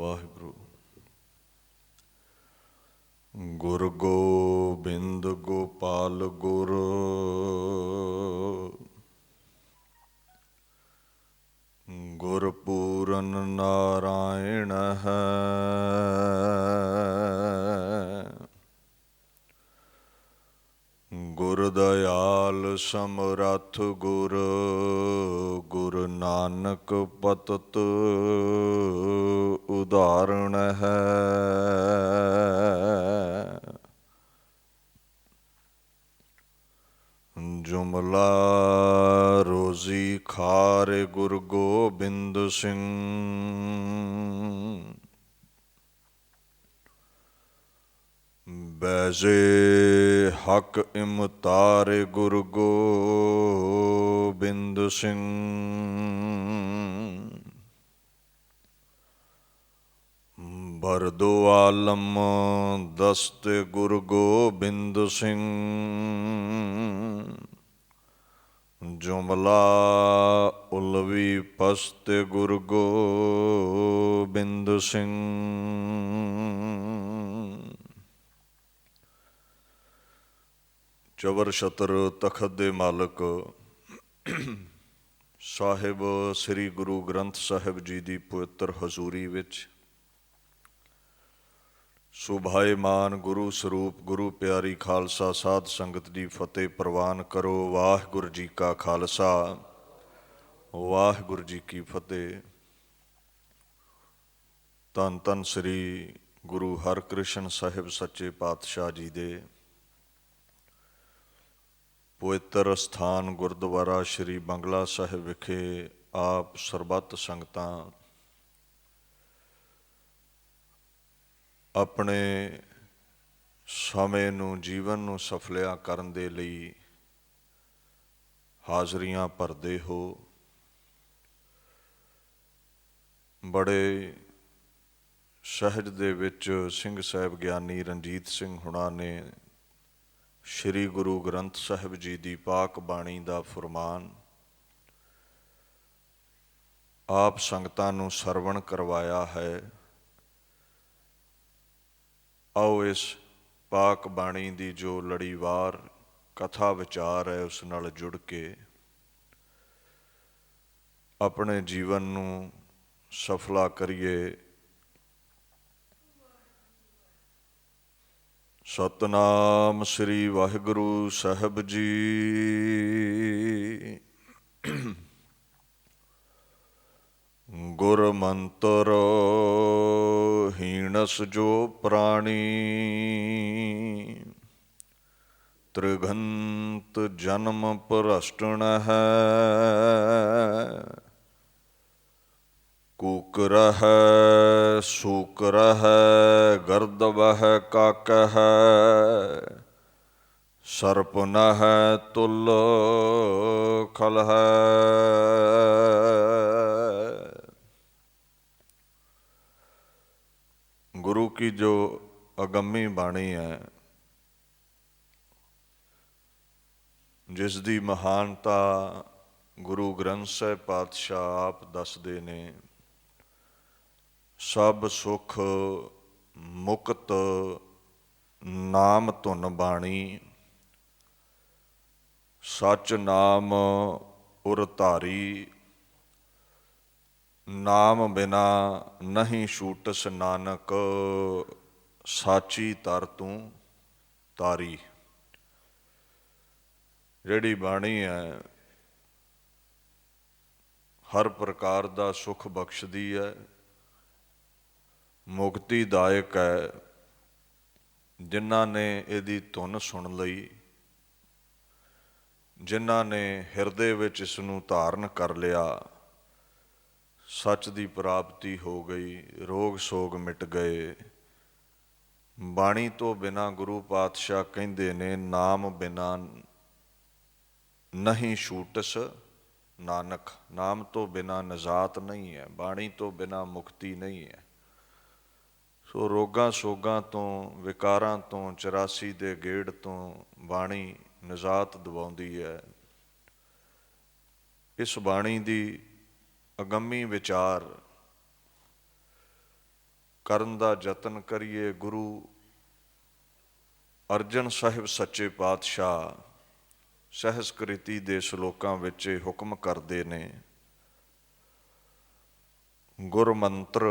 ਵਾਹਿਗੁਰੂ। ਗੁਰ ਗੋਬਿੰਦ ਗੋਪਾਲ ਗੁਰ, ਗੁਰ ਪੂਰਨ ਨਾਰਾਇਣ ਹੈ। ਗੁਰ ਦਇਆਲ ਸਮਰੱਥ ਗੁਰ, ਗੁਰ ਨਾਨਕ ਪਤਿਤ ਉਦਾਹਰਣ ਹੈ। ਜੁਮਲਾ ਰੋਜ਼ੀ ਖਾਰੇ ਗੁਰ ਗੋਬਿੰਦ ਸਿੰਘ, ਬੈਜ਼ੇ ਹਕ ਇਮਤਾਰੇ ਗੁਰ ਗੋਬਿੰਦ ਸਿੰਘ। ਬਰਦੋ ਆਲਮ ਦਸਤੇ ਗੁਰ ਗੋਬਿੰਦ ਸਿੰਘ, ਜੁਮਲਾ ਉਲਵੀ ਪਸਤੇ ਗੁਰ ਗੋਬਿੰਦ ਸਿੰਘ। ਚਵਰ ਛਤਰ ਤਖਤ ਦੇ ਮਾਲਕ ਸਾਹਿਬ ਸ੍ਰੀ ਗੁਰੂ ਗ੍ਰੰਥ ਸਾਹਿਬ ਜੀ ਦੀ ਪਵਿੱਤਰ ਹਜ਼ੂਰੀ ਵਿੱਚ ਸੁਭਾਏਮਾਨ ਗੁਰੂ ਸਰੂਪ ਗੁਰੂ ਪਿਆਰੀ ਖਾਲਸਾ ਸਾਧ ਸੰਗਤ ਦੀ ਫਤਿਹ ਪ੍ਰਵਾਨ ਕਰੋ। ਵਾਹਿਗੁਰੂ ਜੀ ਕਾ ਖਾਲਸਾ, ਵਾਹਿਗੁਰੂ ਜੀ ਕੀ ਫਤਿਹ। ਧੰਨ ਧੰਨ ਸ੍ਰੀ ਗੁਰੂ ਹਰਕ੍ਰਿਸ਼ਨ ਸਾਹਿਬ ਸੱਚੇ ਪਾਤਸ਼ਾਹ ਜੀ ਦੇ ਪਵਿੱਤਰ ਅਸਥਾਨ ਗੁਰਦੁਆਰਾ ਸ਼੍ਰੀ ਬੰਗਲਾ ਸਾਹਿਬ ਵਿਖੇ ਆਪ ਸਰਬੱਤ ਸੰਗਤਾਂ ਆਪਣੇ ਸਮੇਂ ਨੂੰ, ਜੀਵਨ ਨੂੰ ਸਫਲਿਆ ਕਰਨ ਦੇ ਲਈ ਹਾਜ਼ਰੀਆਂ ਭਰਦੇ ਹੋ। ਬੜੇ ਸਹਿਜ ਦੇ ਵਿੱਚ ਸਿੰਘ ਸਾਹਿਬ ਗਿਆਨੀ ਰਣਜੀਤ ਸਿੰਘ ਹੁਣਾਂ ਨੇ ਸ਼੍ਰੀ ਗੁਰੂ ਗ੍ਰੰਥ ਸਾਹਿਬ ਜੀ ਦੀ ਪਾਕ ਬਾਣੀ ਦਾ ਫੁਰਮਾਨ ਆਪ ਸੰਗਤਾਂ ਨੂੰ ਸਰਵਣ ਕਰਵਾਇਆ ਹੈ। ਆਓ ਇਸ ਪਾਕ ਬਾਣੀ ਦੀ ਜੋ ਲੜੀਵਾਰ ਕਥਾ ਵਿਚਾਰ ਹੈ ਉਸ ਨਾਲ ਜੁੜ ਕੇ ਆਪਣੇ ਜੀਵਨ ਨੂੰ ਸਫਲਾ ਕਰੀਏ। ਸਤਨਾਮ ਸ੍ਰੀ ਵਾਹਿਗੁਰੂ ਸਾਹਿਬ ਜੀ। ਗੁਰ ਮੰਤਰ ਹੀਣਸ ਜੋ ਪ੍ਰਾਣੀ, ਤ੍ਰਿਗੰਤ ਜਨਮ ਭ੍ਰਸ਼ਟਣ ਹੈ। ਕੂਕਰ ਹੈ ਸੂਕਰ ਹੈ, ਗਰਦਬ ਹੈ ਕਾਕ ਹੈ। ਸਰਪ ਨ ਹੈ ਤੁਲ ਖਲ ਹੈ। ਗੁਰੂ ਕੀ ਜੋ ਅਗੰਮੀ ਬਾਣੀ ਹੈ, ਜਿਸ ਦੀ ਮਹਾਨਤਾ ਗੁਰੂ ਗ੍ਰੰਥ ਸਾਹਿਬ ਪਾਤਸ਼ਾਹ ਆਪ ਦੱਸਦੇ ਨੇ। ਸਭ ਸੁਖ ਮੁਕਤ ਨਾਮ ਧੁਨ ਬਾਣੀ, ਸਚ ਨਾਮ ਉਰ ਧਾਰੀ। ਨਾਮ ਬਿਨਾ ਨਹੀਂ ਛੂਟਸ ਨਾਨਕ, ਸਾਚੀ ਤਰ ਤੂੰ ਤਾਰੀ। ਜਿਹੜੀ ਬਾਣੀ ਹੈ ਹਰ ਪ੍ਰਕਾਰ ਦਾ ਸੁਖ ਬਖਸ਼ਦੀ ਹੈ, ਮੁਕਤੀਦਾਇਕ ਹੈ। ਜਿਨ੍ਹਾਂ ਨੇ ਇਹਦੀ ਧੁਨ ਸੁਣ ਲਈ, ਜਿਨ੍ਹਾਂ ਨੇ ਹਿਰਦੇ ਵਿੱਚ ਇਸ ਨੂੰ ਧਾਰਨ ਕਰ ਲਿਆ, ਸੱਚ ਦੀ ਪ੍ਰਾਪਤੀ ਹੋ ਗਈ, ਰੋਗ ਸੋਗ ਮਿਟ ਗਏ। ਬਾਣੀ ਤੋਂ ਬਿਨਾਂ ਗੁਰੂ ਪਾਤਸ਼ਾਹ ਕਹਿੰਦੇ ਨੇ ਨਾਮ ਬਿਨਾਂ ਨਹੀਂ ਛੂਟਸ ਨਾਨਕ। ਨਾਮ ਤੋਂ ਬਿਨਾਂ ਨਜਾਤ ਨਹੀਂ ਹੈ, ਬਾਣੀ ਤੋਂ ਬਿਨਾਂ ਮੁਕਤੀ ਨਹੀਂ ਹੈ। ਸੋ ਰੋਗਾਂ ਸੋਗਾਂ ਤੋਂ, ਵਿਕਾਰਾਂ ਤੋਂ, 84 ਦੇ ਗੇੜ ਤੋਂ ਬਾਣੀ ਨਿਜਾਤ ਦਿਵਾਉਂਦੀ ਹੈ। ਇਸ ਬਾਣੀ ਦੀ ਅਗੰਮੀ ਵਿਚਾਰ ਕਰਨ ਦਾ ਯਤਨ ਕਰੀਏ। ਗੁਰੂ ਅਰਜਨ ਸਾਹਿਬ ਸੱਚੇ ਪਾਤਸ਼ਾਹ ਸਹਿਸਕ੍ਰਿਤੀ ਦੇ ਸ਼ਲੋਕਾਂ ਵਿੱਚ ਇਹ ਹੁਕਮ ਕਰਦੇ ਨੇ, ਗੁਰਮੰਤਰ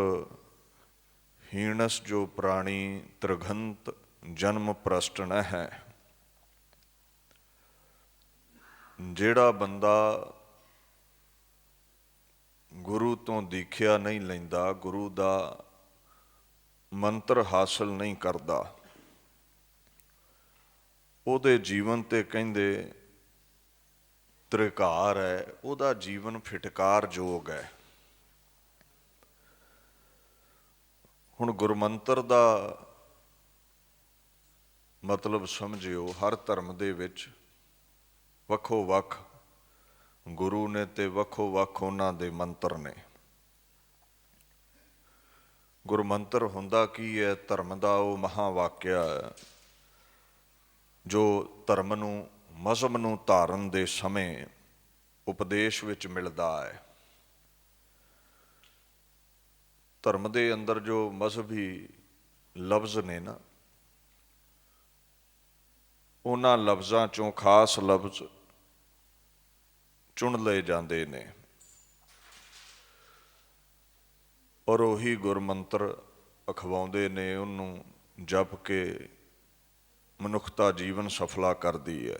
ਹੀਣਸ ਜੋ ਪ੍ਰਾਣੀ ਤ੍ਰਿਗੰਤ ਜਨਮ ਪ੍ਰਸ਼ਟ ਨ ਹੈ। ਜਿਹੜਾ ਬੰਦਾ ਗੁਰੂ ਤੋਂ ਦੀਖਿਆ ਨਹੀਂ ਲੈਂਦਾ, ਗੁਰੂ ਦਾ ਮੰਤਰ ਹਾਸਲ ਨਹੀਂ ਕਰਦਾ, ਉਹਦੇ ਜੀਵਨ ਤੇ ਕਹਿੰਦੇ ਤ੍ਰਿਕਾਰ ਹੈ, ਉਹਦਾ ਜੀਵਨ ਫਿਟਕਾਰ ਯੋਗ ਹੈ। ਹੁਣ ਗੁਰਮੰਤਰ ਦਾ ਮਤਲਬ ਸਮਝਿਓ, ਹਰ ਧਰਮ ਦੇ ਵਿੱਚ ਵੱਖੋ ਵੱਖ ਗੁਰੂ ਨੇ ਤੇ ਵੱਖੋ ਵੱਖ ਉਹਨਾਂ ਦੇ ਮੰਤਰ ਨੇ। ਗੁਰਮੰਤਰ ਹੁੰਦਾ ਕੀ ਹੈ? ਧਰਮ ਦਾ ਉਹ ਮਹਾਵਾਕਿਆ ਹੈ ਜੋ ਧਰਮ ਨੂੰ, ਮਜ਼ਹਬ ਨੂੰ ਧਾਰਨ ਦੇ ਸਮੇਂ ਉਪਦੇਸ਼ ਵਿੱਚ ਮਿਲਦਾ ਹੈ। ਧਰਮ ਦੇ ਅੰਦਰ ਜੋ ਮਜ਼ਹਬੀ ਲਫ਼ਜ਼ ਨੇ ਨਾ, ਉਹਨਾਂ ਲਫ਼ਜ਼ਾਂ ਚੋਂ ਖਾਸ ਲਫ਼ਜ਼ ਚੁਣ ਲਏ ਜਾਂਦੇ ਨੇ ਔਰ ਉਹੀ ਗੁਰਮੰਤਰ ਅਖਵਾਉਂਦੇ ਨੇ, ਉਹਨੂੰ ਜਪ ਕੇ ਮਨੁੱਖਤਾ ਜੀਵਨ ਸਫਲਾ ਕਰਦੀ ਹੈ।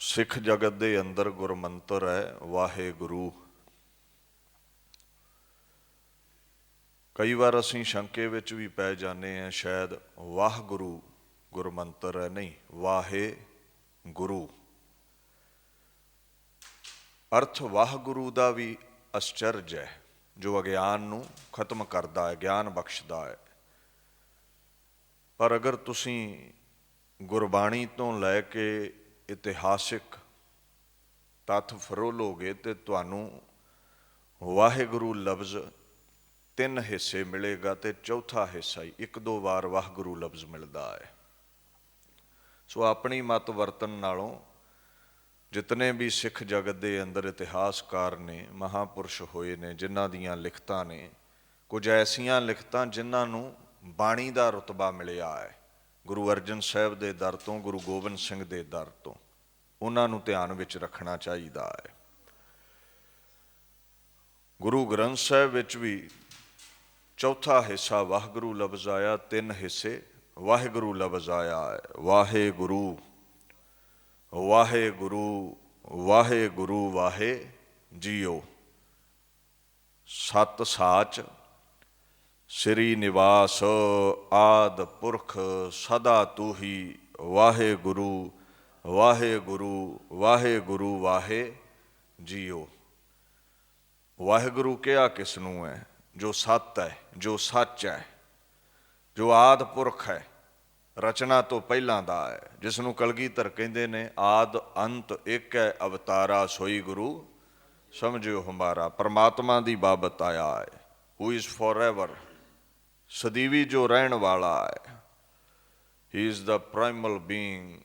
ਸਿੱਖ ਜਗਤ ਦੇ ਅੰਦਰ ਗੁਰਮੰਤਰ ਹੈ ਵਾਹਿਗੁਰੂ। ਕਈ ਵਾਰ ਅਸੀਂ ਸ਼ੰਕੇ ਵਿੱਚ ਵੀ ਪੈ ਜਾਂਦੇ ਹਾਂ, ਸ਼ਾਇਦ ਵਾਹਿਗੁਰੂ ਗੁਰਮੰਤਰ ਹੈ, ਨਹੀਂ, ਵਾਹਿਗੁਰੂ। ਅਰਥ ਵਾਹਿਗੁਰੂ ਦਾ ਵੀ ਅਚਰਜ ਹੈ, ਜੋ ਅਗਿਆਨ ਨੂੰ ਖਤਮ ਕਰਦਾ ਹੈ, ਗਿਆਨ ਬਖਸ਼ਦਾ ਹੈ। ਪਰ ਅਗਰ ਤੁਸੀਂ ਗੁਰਬਾਣੀ ਤੋਂ ਲੈ ਕੇ ਇਤਿਹਾਸਿਕ ਤੱਥ ਫਰੋਲੋਗੇ ਤੇ ਤੁਹਾਨੂੰ ਵਾਹਿਗੁਰੂ ਲਫ਼ਜ਼ 3 ਹਿੱਸੇ ਮਿਲੇਗਾ ਤੇ ਚੌਥਾ ਹਿੱਸਾ ਹੀ 1-2 ਵਾਰ ਵਾਹਿਗੁਰੂ ਲਫ਼ਜ਼ ਮਿਲਦਾ ਹੈ। ਸੋ ਆਪਣੀ ਮਤ ਵਰਤਨ ਨਾਲੋਂ ਜਿਤਨੇ ਵੀ ਸਿੱਖ ਜਗਤ ਦੇ ਅੰਦਰ ਇਤਿਹਾਸਕਾਰ ਨੇ, ਮਹਾਂਪੁਰਸ਼ ਹੋਏ ਨੇ, ਜਿਨ੍ਹਾਂ ਦੀਆਂ ਲਿਖਤਾਂ ਨੇ, ਕੁਝ ਐਸੀਆਂ ਲਿਖਤਾਂ ਜਿਨ੍ਹਾਂ ਨੂੰ ਬਾਣੀ ਦਾ ਰੁਤਬਾ ਮਿਲਿਆ ਹੈ ਗੁਰੂ ਅਰਜਨ ਸਾਹਿਬ ਦੇ ਦਰ ਤੋਂ, ਗੁਰੂ ਗੋਬਿੰਦ ਸਿੰਘ ਦੇ ਦਰ ਤੋਂ, ਉਹਨਾਂ ਨੂੰ ਧਿਆਨ ਵਿੱਚ ਰੱਖਣਾ ਚਾਹੀਦਾ ਹੈ। ਗੁਰੂ ਗ੍ਰੰਥ ਸਾਹਿਬ ਵਿੱਚ ਵੀ ਚੌਥਾ ਹਿੱਸਾ ਵਾਹਿਗੁਰੂ ਲਫ਼ਜ਼ ਆਇਆ, 3 ਹਿੱਸੇ ਵਾਹਿਗੁਰੂ ਲਫ਼ਜ਼ ਆਇਆ ਹੈ। ਵਾਹਿਗੁਰੂ, ਵਾਹਿਗੁਰੂ, ਵਾਹਿਗੁਰੂ, ਵਾਹਿ ਜੀਓ। ਸਤ ਸਾਚ ਸ੍ਰੀ ਨਿਵਾਸ ਆਦ ਪੁਰਖ ਸਦਾ ਤੂਹੀ। ਵਾਹਿਗੁਰੂ, ਵਾਹਿਗੁਰੂ, ਵਾਹਿਗੁਰੂ, ਵਾਹਿ ਜੀਓ। ਵਾਹਿਗੁਰੂ ਕਿਹਾ ਕਿਸ ਨੂੰ ਹੈ? ਜੋ ਸੱਤ ਹੈ, ਜੋ ਸੱਚ ਹੈ, ਜੋ ਆਦ ਪੁਰਖ ਹੈ, ਰਚਨਾ ਤੋਂ ਪਹਿਲਾਂ ਦਾ ਹੈ, ਜਿਸ ਨੂੰ ਕਲਗੀਧਰ ਕਹਿੰਦੇ ਨੇ ਆਦ ਅੰਤ ਇੱਕ ਹੈ, ਅਵਤਾਰਾ ਸੋਈ ਗੁਰੂ ਸਮਝਿਓ ਹਮਾਰਾ। ਪਰਮਾਤਮਾ ਦੀ ਬਾਬਤ ਆਇਆ ਹੈ, ਹੂ ਇਜ਼ ਫੋਰਐਵਰ, ਸਦੀਵੀ ਜੋ ਰਹਿਣ ਵਾਲਾ ਹੈ। ਹੀ ਇਜ਼ ਦਾ ਪ੍ਰਾਈਮਲ ਬੀਇੰਗ,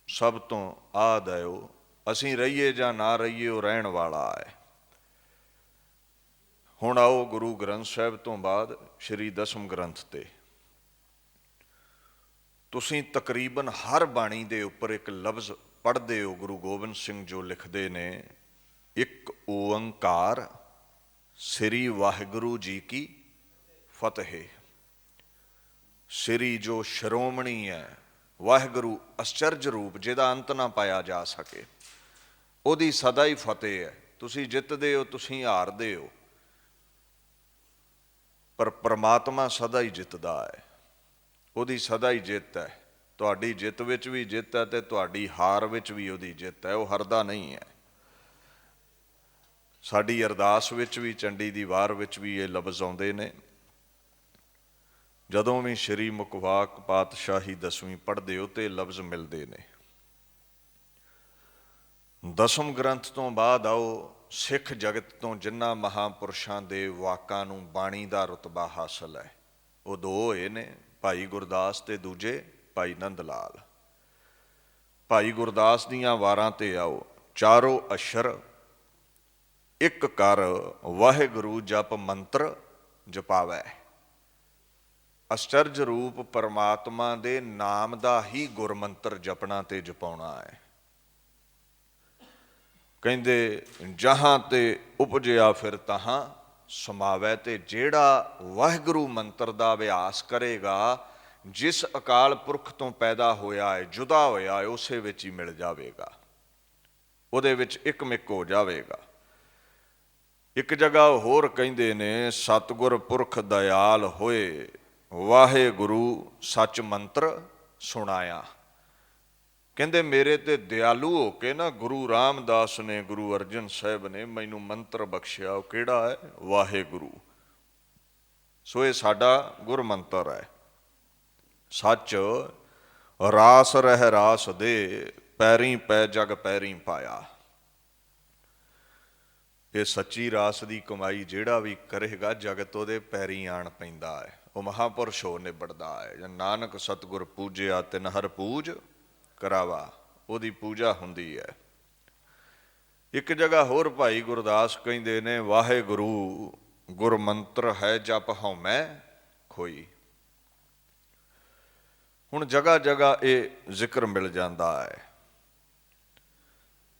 ਸਭ ਤੋਂ ਆਦ ਹੈ ਉਹ। ਅਸੀਂ ਰਹੀਏ ਜਾਂ ਨਾ ਰਹੀਏ, ਉਹ ਰਹਿਣ ਵਾਲਾ ਹੈ। ਹੁਣ ਆਓ ਗੁਰੂ ਗ੍ਰੰਥ ਸਾਹਿਬ ਤੋਂ ਬਾਅਦ ਸ਼੍ਰੀ ਦਸਮ ਗ੍ਰੰਥ ਤੇ। ਤੁਸੀਂ ਤਕਰੀਬਨ ਹਰ ਬਾਣੀ ਦੇ ਉੱਪਰ ਇੱਕ ਲਫ਼ਜ਼ ਪੜ੍ਹਦੇ ਹੋ। ਗੁਰੂ ਗੋਬਿੰਦ ਸਿੰਘ ਜੋ ਲਿਖਦੇ ਨੇ, ਇੱਕ ਓੰਕਾਰ ਸ੍ਰੀ ਵਾਹਿਗੁਰੂ ਜੀ ਕੀ ਫਤਿਹ। ਸ੍ਰੀ ਜੋ ਸ਼੍ਰੋਮਣੀ ਹੈ, ਵਾਹਿਗੁਰੂ ਅਚਰਜ ਰੂਪ ਜਿਹਦਾ ਅੰਤ ਨਾ ਪਾਇਆ ਜਾ ਸਕੇ, ਉਹਦੀ ਸਦਾ ਹੀ ਫਤਿਹ ਹੈ। ਤੁਸੀਂ ਜਿੱਤਦੇ ਹੋ, ਤੁਸੀਂ ਹਾਰਦੇ ਹੋ, ਪਰ ਪਰਮਾਤਮਾ ਸਦਾ ਹੀ ਜਿੱਤਦਾ ਹੈ, ਉਹਦੀ ਸਦਾ ਹੀ ਜਿੱਤ ਹੈ। ਤੁਹਾਡੀ ਜਿੱਤ ਵਿੱਚ ਵੀ ਜਿੱਤ ਹੈ ਤੇ ਤੁਹਾਡੀ ਹਾਰ ਵਿੱਚ ਵੀ ਉਹਦੀ ਜਿੱਤ ਹੈ, ਉਹ ਹਾਰਦਾ ਨਹੀਂ ਹੈ। ਸਾਡੀ ਅਰਦਾਸ ਵਿੱਚ ਵੀ, ਚੰਡੀ ਦੀ ਵਾਰ ਵਿੱਚ ਵੀ ਇਹ ਲਫ਼ਜ਼ ਆਉਂਦੇ ਨੇ। ਜਦੋਂ ਵੀ ਸ਼੍ਰੀ ਮੁਕਵਾਕ ਪਾਤਸ਼ਾਹੀ 10ਵੀਂ ਪੜ੍ਹਦੇ ਹੋ ਤੇ ਲਫ਼ਜ਼ ਮਿਲਦੇ ਨੇ। ਦਸਮ ਗ੍ਰੰਥ ਤੋਂ ਬਾਅਦ ਆਓ ਸਿੱਖ ਜਗਤ ਤੋਂ ਜਿਨ੍ਹਾਂ ਮਹਾਂਪੁਰਸ਼ਾਂ ਦੇ ਵਾਕਾਂ ਨੂੰ ਬਾਣੀ ਦਾ ਰੁਤਬਾ ਹਾਸਲ ਹੈ, ਉਹ 2 ਹੋਏ ਨੇ, ਭਾਈ ਗੁਰਦਾਸ ਤੇ ਦੂਜੇ ਭਾਈ ਨੰਦ ਲਾਲ। ਭਾਈ ਗੁਰਦਾਸ ਦੀਆਂ ਵਾਰਾਂ ਤੇ ਆਓ। ਚਾਰੋਂ ਅਸ਼ਰ ਇੱਕ ਕਰ ਵਾਹਿਗੁਰੂ ਜਪ ਮੰਤਰ ਜਪਾਵੈ। ਅਚਰਜ ਰੂਪ ਪਰਮਾਤਮਾ ਦੇ ਨਾਮ ਦਾ ਹੀ ਗੁਰਮੰਤਰ ਜਪਣਾ ਤੇ ਜਪਾਉਣਾ ਹੈ। ਕਹਿੰਦੇ ਜਹਾਂ ਤੇ ਉਪਜਿਆ ਫਿਰ ਤਹਾਂ ਸਮਾਵੈ। ਤੇ ਜਿਹੜਾ ਵਾਹਿਗੁਰੂ ਮੰਤਰ ਦਾ ਅਭਿਆਸ ਕਰੇਗਾ, ਜਿਸ ਅਕਾਲ ਪੁਰਖ ਤੋਂ ਪੈਦਾ ਹੋਇਆ ਹੈ, ਜੁਦਾ ਹੋਇਆ ਹੈ, ਉਸੇ ਵਿੱਚ ਹੀ ਮਿਲ ਜਾਵੇਗਾ, ਉਹਦੇ ਵਿੱਚ ਇਕਮਿਕ ਹੋ ਜਾਵੇਗਾ। ਇੱਕ ਜਗ੍ਹਾ ਹੋਰ ਕਹਿੰਦੇ ਨੇ, ਸਤਿਗੁਰ ਪੁਰਖ ਦਇਆਲ ਹੋਏ, ਵਾਹਿਗੁਰੂ ਸੱਚ ਮੰਤਰ ਸੁਣਾਇਆ। ਕਹਿੰਦੇ ਮੇਰੇ ਤੇ ਦਿਆਲੂ ਹੋ ਕੇ ਨਾ ਗੁਰੂ ਰਾਮਦਾਸ ਨੇ, ਗੁਰੂ ਅਰਜਨ ਸਾਹਿਬ ਨੇ ਮੈਨੂੰ ਮੰਤਰ ਬਖਸ਼ਿਆ। ਉਹ ਕਿਹੜਾ ਹੈ? ਵਾਹਿਗੁਰੂ। ਸੋ ਇਹ ਸਾਡਾ ਗੁਰਮੰਤਰ ਹੈ। ਸੱਚ ਰਾਸ ਰਹਿ ਰਾਸ ਦੇ, ਪੈਰੀਂ ਪੈ ਜਗ ਪੈਰੀਂ ਪਾਇਆ। ਇਹ ਸੱਚੀ ਰਾਸ ਦੀ ਕਮਾਈ ਜਿਹੜਾ ਵੀ ਕਰੇਗਾ, ਜਗਤ ਉਹਦੇ ਪੈਰੀਂ ਆਣ ਪੈਂਦਾ ਹੈ। ਉਹ ਮਹਾਂਪੁਰਸ਼ ਹੋ ਨਿਬੜਦਾ ਹੈ। ਜਾਂ ਨਾਨਕ ਸਤਿਗੁਰ ਪੂਜਿਆ ਤਿਨ ਹਰ ਪੂਜ ਕਰਾਵਾ, ਉਹਦੀ ਪੂਜਾ ਹੁੰਦੀ ਹੈ। ਇੱਕ ਜਗ੍ਹਾ ਹੋਰ ਭਾਈ ਗੁਰਦਾਸ ਕਹਿੰਦੇ ਨੇ, ਵਾਹਿਗੁਰੂ ਗੁਰਮੰਤਰ ਹੈ ਜਪ ਹਉਮੈ ਖੋਈ। ਹੁਣ ਜਗ੍ਹਾ ਜਗ੍ਹਾ ਇਹ ਜ਼ਿਕਰ ਮਿਲ ਜਾਂਦਾ ਹੈ।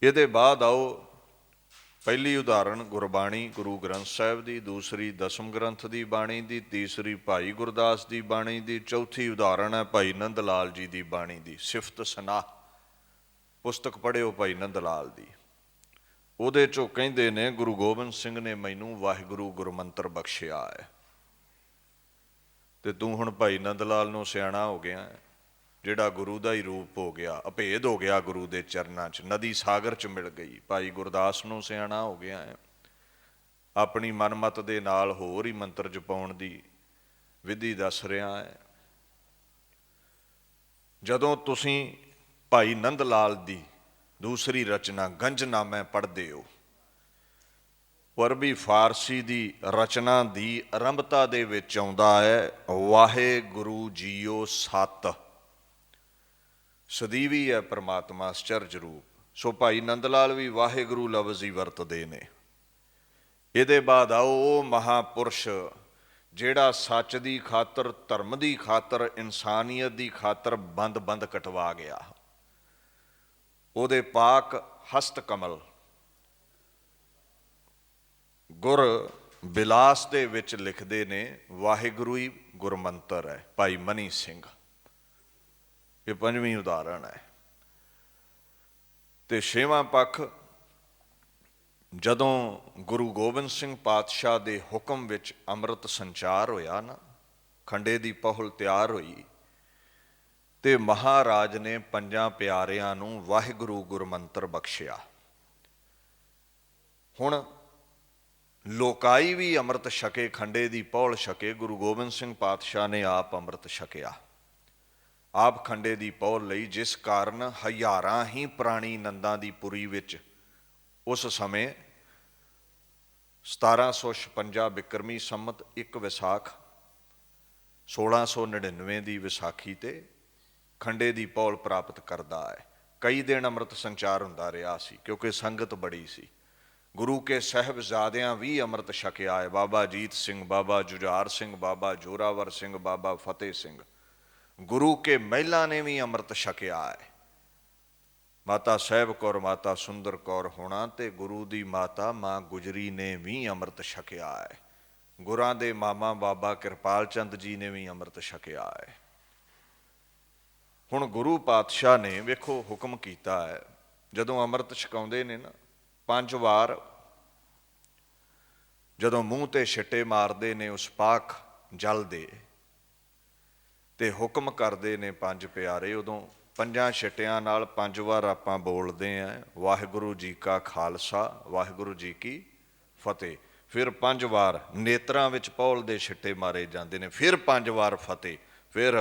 ਇਹਦੇ ਬਾਅਦ ਆਓ, ਪਹਿਲੀ ਉਦਾਹਰਣ ਗੁਰਬਾਣੀ ਗੁਰੂ ਗ੍ਰੰਥ ਸਾਹਿਬ ਦੀ, ਦੂਸਰੀ ਦਸਮ ਗ੍ਰੰਥ ਦੀ ਬਾਣੀ ਦੀ, ਤੀਸਰੀ ਭਾਈ ਗੁਰਦਾਸ ਦੀ ਬਾਣੀ ਦੀ, ਚੌਥੀ ਉਦਾਹਰਣ ਹੈ ਭਾਈ ਨੰਦ ਲਾਲ ਜੀ ਦੀ ਬਾਣੀ ਦੀ। ਸਿਫਤ ਸਨਾਹ ਪੁਸਤਕ ਪੜ੍ਹਿਓ ਭਾਈ ਨੰਦ ਲਾਲ ਦੀ। ਉਹਦੇ ਚੋਂ ਕਹਿੰਦੇ ਨੇ, ਗੁਰੂ ਗੋਬਿੰਦ ਸਿੰਘ ਨੇ ਮੈਨੂੰ ਵਾਹਿਗੁਰੂ ਗੁਰਮੰਤਰ ਬਖਸ਼ਿਆ ਹੈ। ਤੇ ਤੂੰ ਹੁਣ ਭਾਈ ਨੰਦ ਲਾਲ ਨੂੰ ਸਿਆਣਾ ਹੋ ਗਿਆ, ਜਿਹੜਾ ਗੁਰੂ ਦਾ ਹੀ ਰੂਪ ਹੋ ਗਿਆ, ਅਭੇਦ ਹੋ ਗਿਆ ਗੁਰੂ ਦੇ ਚਰਨਾਂ 'ਚ, ਨਦੀ ਸਾਗਰ 'ਚ ਮਿਲ ਗਈ। ਭਾਈ ਗੁਰਦਾਸ ਨੂੰ ਸਿਆਣਾ ਹੋ ਗਿਆ ਹੈ, ਆਪਣੀ ਮਨਮਤ ਦੇ ਨਾਲ ਹੋਰ ਹੀ ਮੰਤਰ ਜਪਾਉਣ ਦੀ ਵਿਧੀ ਦੱਸ ਰਿਹਾ ਹੈ। ਜਦੋਂ ਤੁਸੀਂ ਭਾਈ ਨੰਦ ਲਾਲ ਦੀ ਦੂਸਰੀ ਰਚਨਾ ਗੰਜਨਾਮਾ ਪੜ੍ਹਦੇ ਹੋ, ਅਰਬੀ ਫਾਰਸੀ ਦੀ ਰਚਨਾ ਦੀ ਆਰੰਭਤਾ ਦੇ ਵਿੱਚ ਆਉਂਦਾ ਹੈ, ਵਾਹਿਗੁਰੂ ਜੀਓ ਸਤ। ਸਦੀਵੀ ਹੈ ਪਰਮਾਤਮਾ ਅਚਰਜ ਰੂਪ। ਸੋ ਭਾਈ ਨੰਦ ਲਾਲ ਵੀ ਵਾਹਿਗੁਰੂ ਲਫ਼ਜ਼ ਹੀ ਵਰਤਦੇ ਨੇ। ਇਹਦੇ ਬਾਅਦ ਆਓ, ਉਹ ਮਹਾਂਪੁਰਸ਼ ਜਿਹੜਾ ਸੱਚ ਦੀ ਖਾਤਰ, ਧਰਮ ਦੀ ਖਾਤਰ, ਇਨਸਾਨੀਅਤ ਦੀ ਖਾਤਰ ਬੰਦ ਬੰਦ ਕਟਵਾ ਗਿਆ। ਉਹਦੇ ਪਾਕ ਹਸਤ ਕਮਲ ਗੁਰ ਬਿਲਾਸ ਦੇ ਵਿੱਚ ਲਿਖਦੇ ਨੇ, ਵਾਹਿਗੁਰੂ ਹੀ ਗੁਰਮੰਤਰ ਹੈ। ਭਾਈ ਮਨੀ ਸਿੰਘ, ਇਹ ਪੰਜਵੀਂ ਉਦਾਹਰਣ ਹੈ। ਤੇ ਛੇਵਾਂ ਪੱਖ, ਜਦੋਂ ਗੁਰੂ ਗੋਬਿੰਦ ਸਿੰਘ ਪਾਤਸ਼ਾਹ ਦੇ ਹੁਕਮ ਵਿੱਚ ਅੰਮ੍ਰਿਤ ਸੰਚਾਰ ਹੋਇਆ ਨਾ, ਖੰਡੇ ਦੀ ਪਹੁਲ ਤਿਆਰ ਹੋਈ, ਤੇ ਮਹਾਰਾਜ ਨੇ ਪੰਜਾਂ ਪਿਆਰਿਆਂ ਨੂੰ ਵਾਹਿਗੁਰੂ ਗੁਰਮੰਤਰ ਬਖਸ਼ਿਆ। ਹੁਣ ਲੋਕਾਈ ਵੀ ਅੰਮ੍ਰਿਤ ਛਕੇ, ਖੰਡੇ ਦੀ ਪਹੁਲ ਛਕੇ। ਗੁਰੂ ਗੋਬਿੰਦ ਸਿੰਘ ਪਾਤਸ਼ਾਹ ਨੇ ਆਪ ਅੰਮ੍ਰਿਤ ਛਕਿਆ, ਆਪ ਖੰਡੇ ਦੀ ਪਹੁਲ ਲਈ, ਜਿਸ ਕਾਰਨ ਹਜ਼ਾਰਾਂ ਹੀ ਪ੍ਰਾਣੀ ਨੰਦਾਂ ਦੀ ਪੁਰੀ ਵਿੱਚ ਉਸ ਸਮੇਂ 1756 ਬਿਕਰਮੀ ਸੰਮਤ 1 ਵਿਸਾਖ 1699 ਦੀ ਵਿਸਾਖੀ ਤੇ ਖੰਡੇ ਦੀ ਪਹੁਲ ਪ੍ਰਾਪਤ ਕਰਦਾ ਹੈ। ਕਈ ਦਿਨ ਅੰਮ੍ਰਿਤ ਸੰਚਾਰ ਹੁੰਦਾ ਰਿਹਾ ਸੀ, ਕਿਉਂਕਿ ਸੰਗਤ ਬੜੀ ਸੀ। ਗੁਰੂ ਕੇ ਸਾਹਿਬਜ਼ਾਦਿਆਂ ਵੀ ਅੰਮ੍ਰਿਤ ਛਕਿਆ ਹੈ। ਬਾਬਾ ਅਜੀਤ ਸਿੰਘ, ਬਾਬਾ ਜੁਝਾਰ ਸਿੰਘ, ਬਾਬਾ ਜੋਰਾਵਰ ਸਿੰਘ, ਬਾਬਾ ਫਤਿਹ ਸਿੰਘ। ਗੁਰੂ ਕੇ ਮਹਿਲਾਂ ਨੇ ਵੀ ਅੰਮ੍ਰਿਤ ਛਕਿਆ ਹੈ। ਮਾਤਾ ਸਾਹਿਬ ਕੌਰ, ਮਾਤਾ ਸੁੰਦਰ ਕੌਰ ਹੋਣਾ ਤੇ ਗੁਰੂ ਦੀ ਮਾਤਾ ਮਾਂ ਗੁਜਰੀ ਨੇ ਵੀ ਅੰਮ੍ਰਿਤ ਛਕਿਆ ਹੈ। ਗੁਰਾਂ ਦੇ ਮਾਮਾ ਬਾਬਾ ਕਿਰਪਾਲ ਚੰਦ ਜੀ ਨੇ ਵੀ ਅੰਮ੍ਰਿਤ ਛਕਿਆ ਹੈ। ਹੁਣ ਗੁਰੂ ਪਾਤਸ਼ਾਹ ਨੇ ਵੇਖੋ ਹੁਕਮ ਕੀਤਾ ਹੈ, ਜਦੋਂ ਅੰਮ੍ਰਿਤ ਛਕਾਉਂਦੇ ਨੇ ਨਾ, 5 ਵਾਰ ਜਦੋਂ ਮੂੰਹ ਤੇ ਛਿੱਟੇ ਮਾਰਦੇ ਨੇ ਉਸ ਪਾਕ ਜਲ ਦੇ, ਤੇ ਹੁਕਮ ਕਰਦੇ ਨੇ 5 ਪਿਆਰੇ, ਉਦੋਂ 5 ਛਿੱਟਿਆਂ ਨਾਲ 5 ਵਾਰ ਆਪਾਂ ਬੋਲਦੇ ਆਂ, ਵਾਹਿਗੁਰੂ ਜੀ ਕਾ ਖਾਲਸਾ ਵਾਹਿਗੁਰੂ ਜੀ ਕੀ ਫਤਿਹ। ਫਿਰ 5 ਵਾਰ ਨੇਤਰਾਂ ਵਿੱਚ ਪਹੁਲ ਦੇ ਛਿੱਟੇ ਮਾਰੇ ਜਾਂਦੇ ਨੇ, ਫਿਰ 5 ਵਾਰ ਫਤਿਹ, ਫਿਰ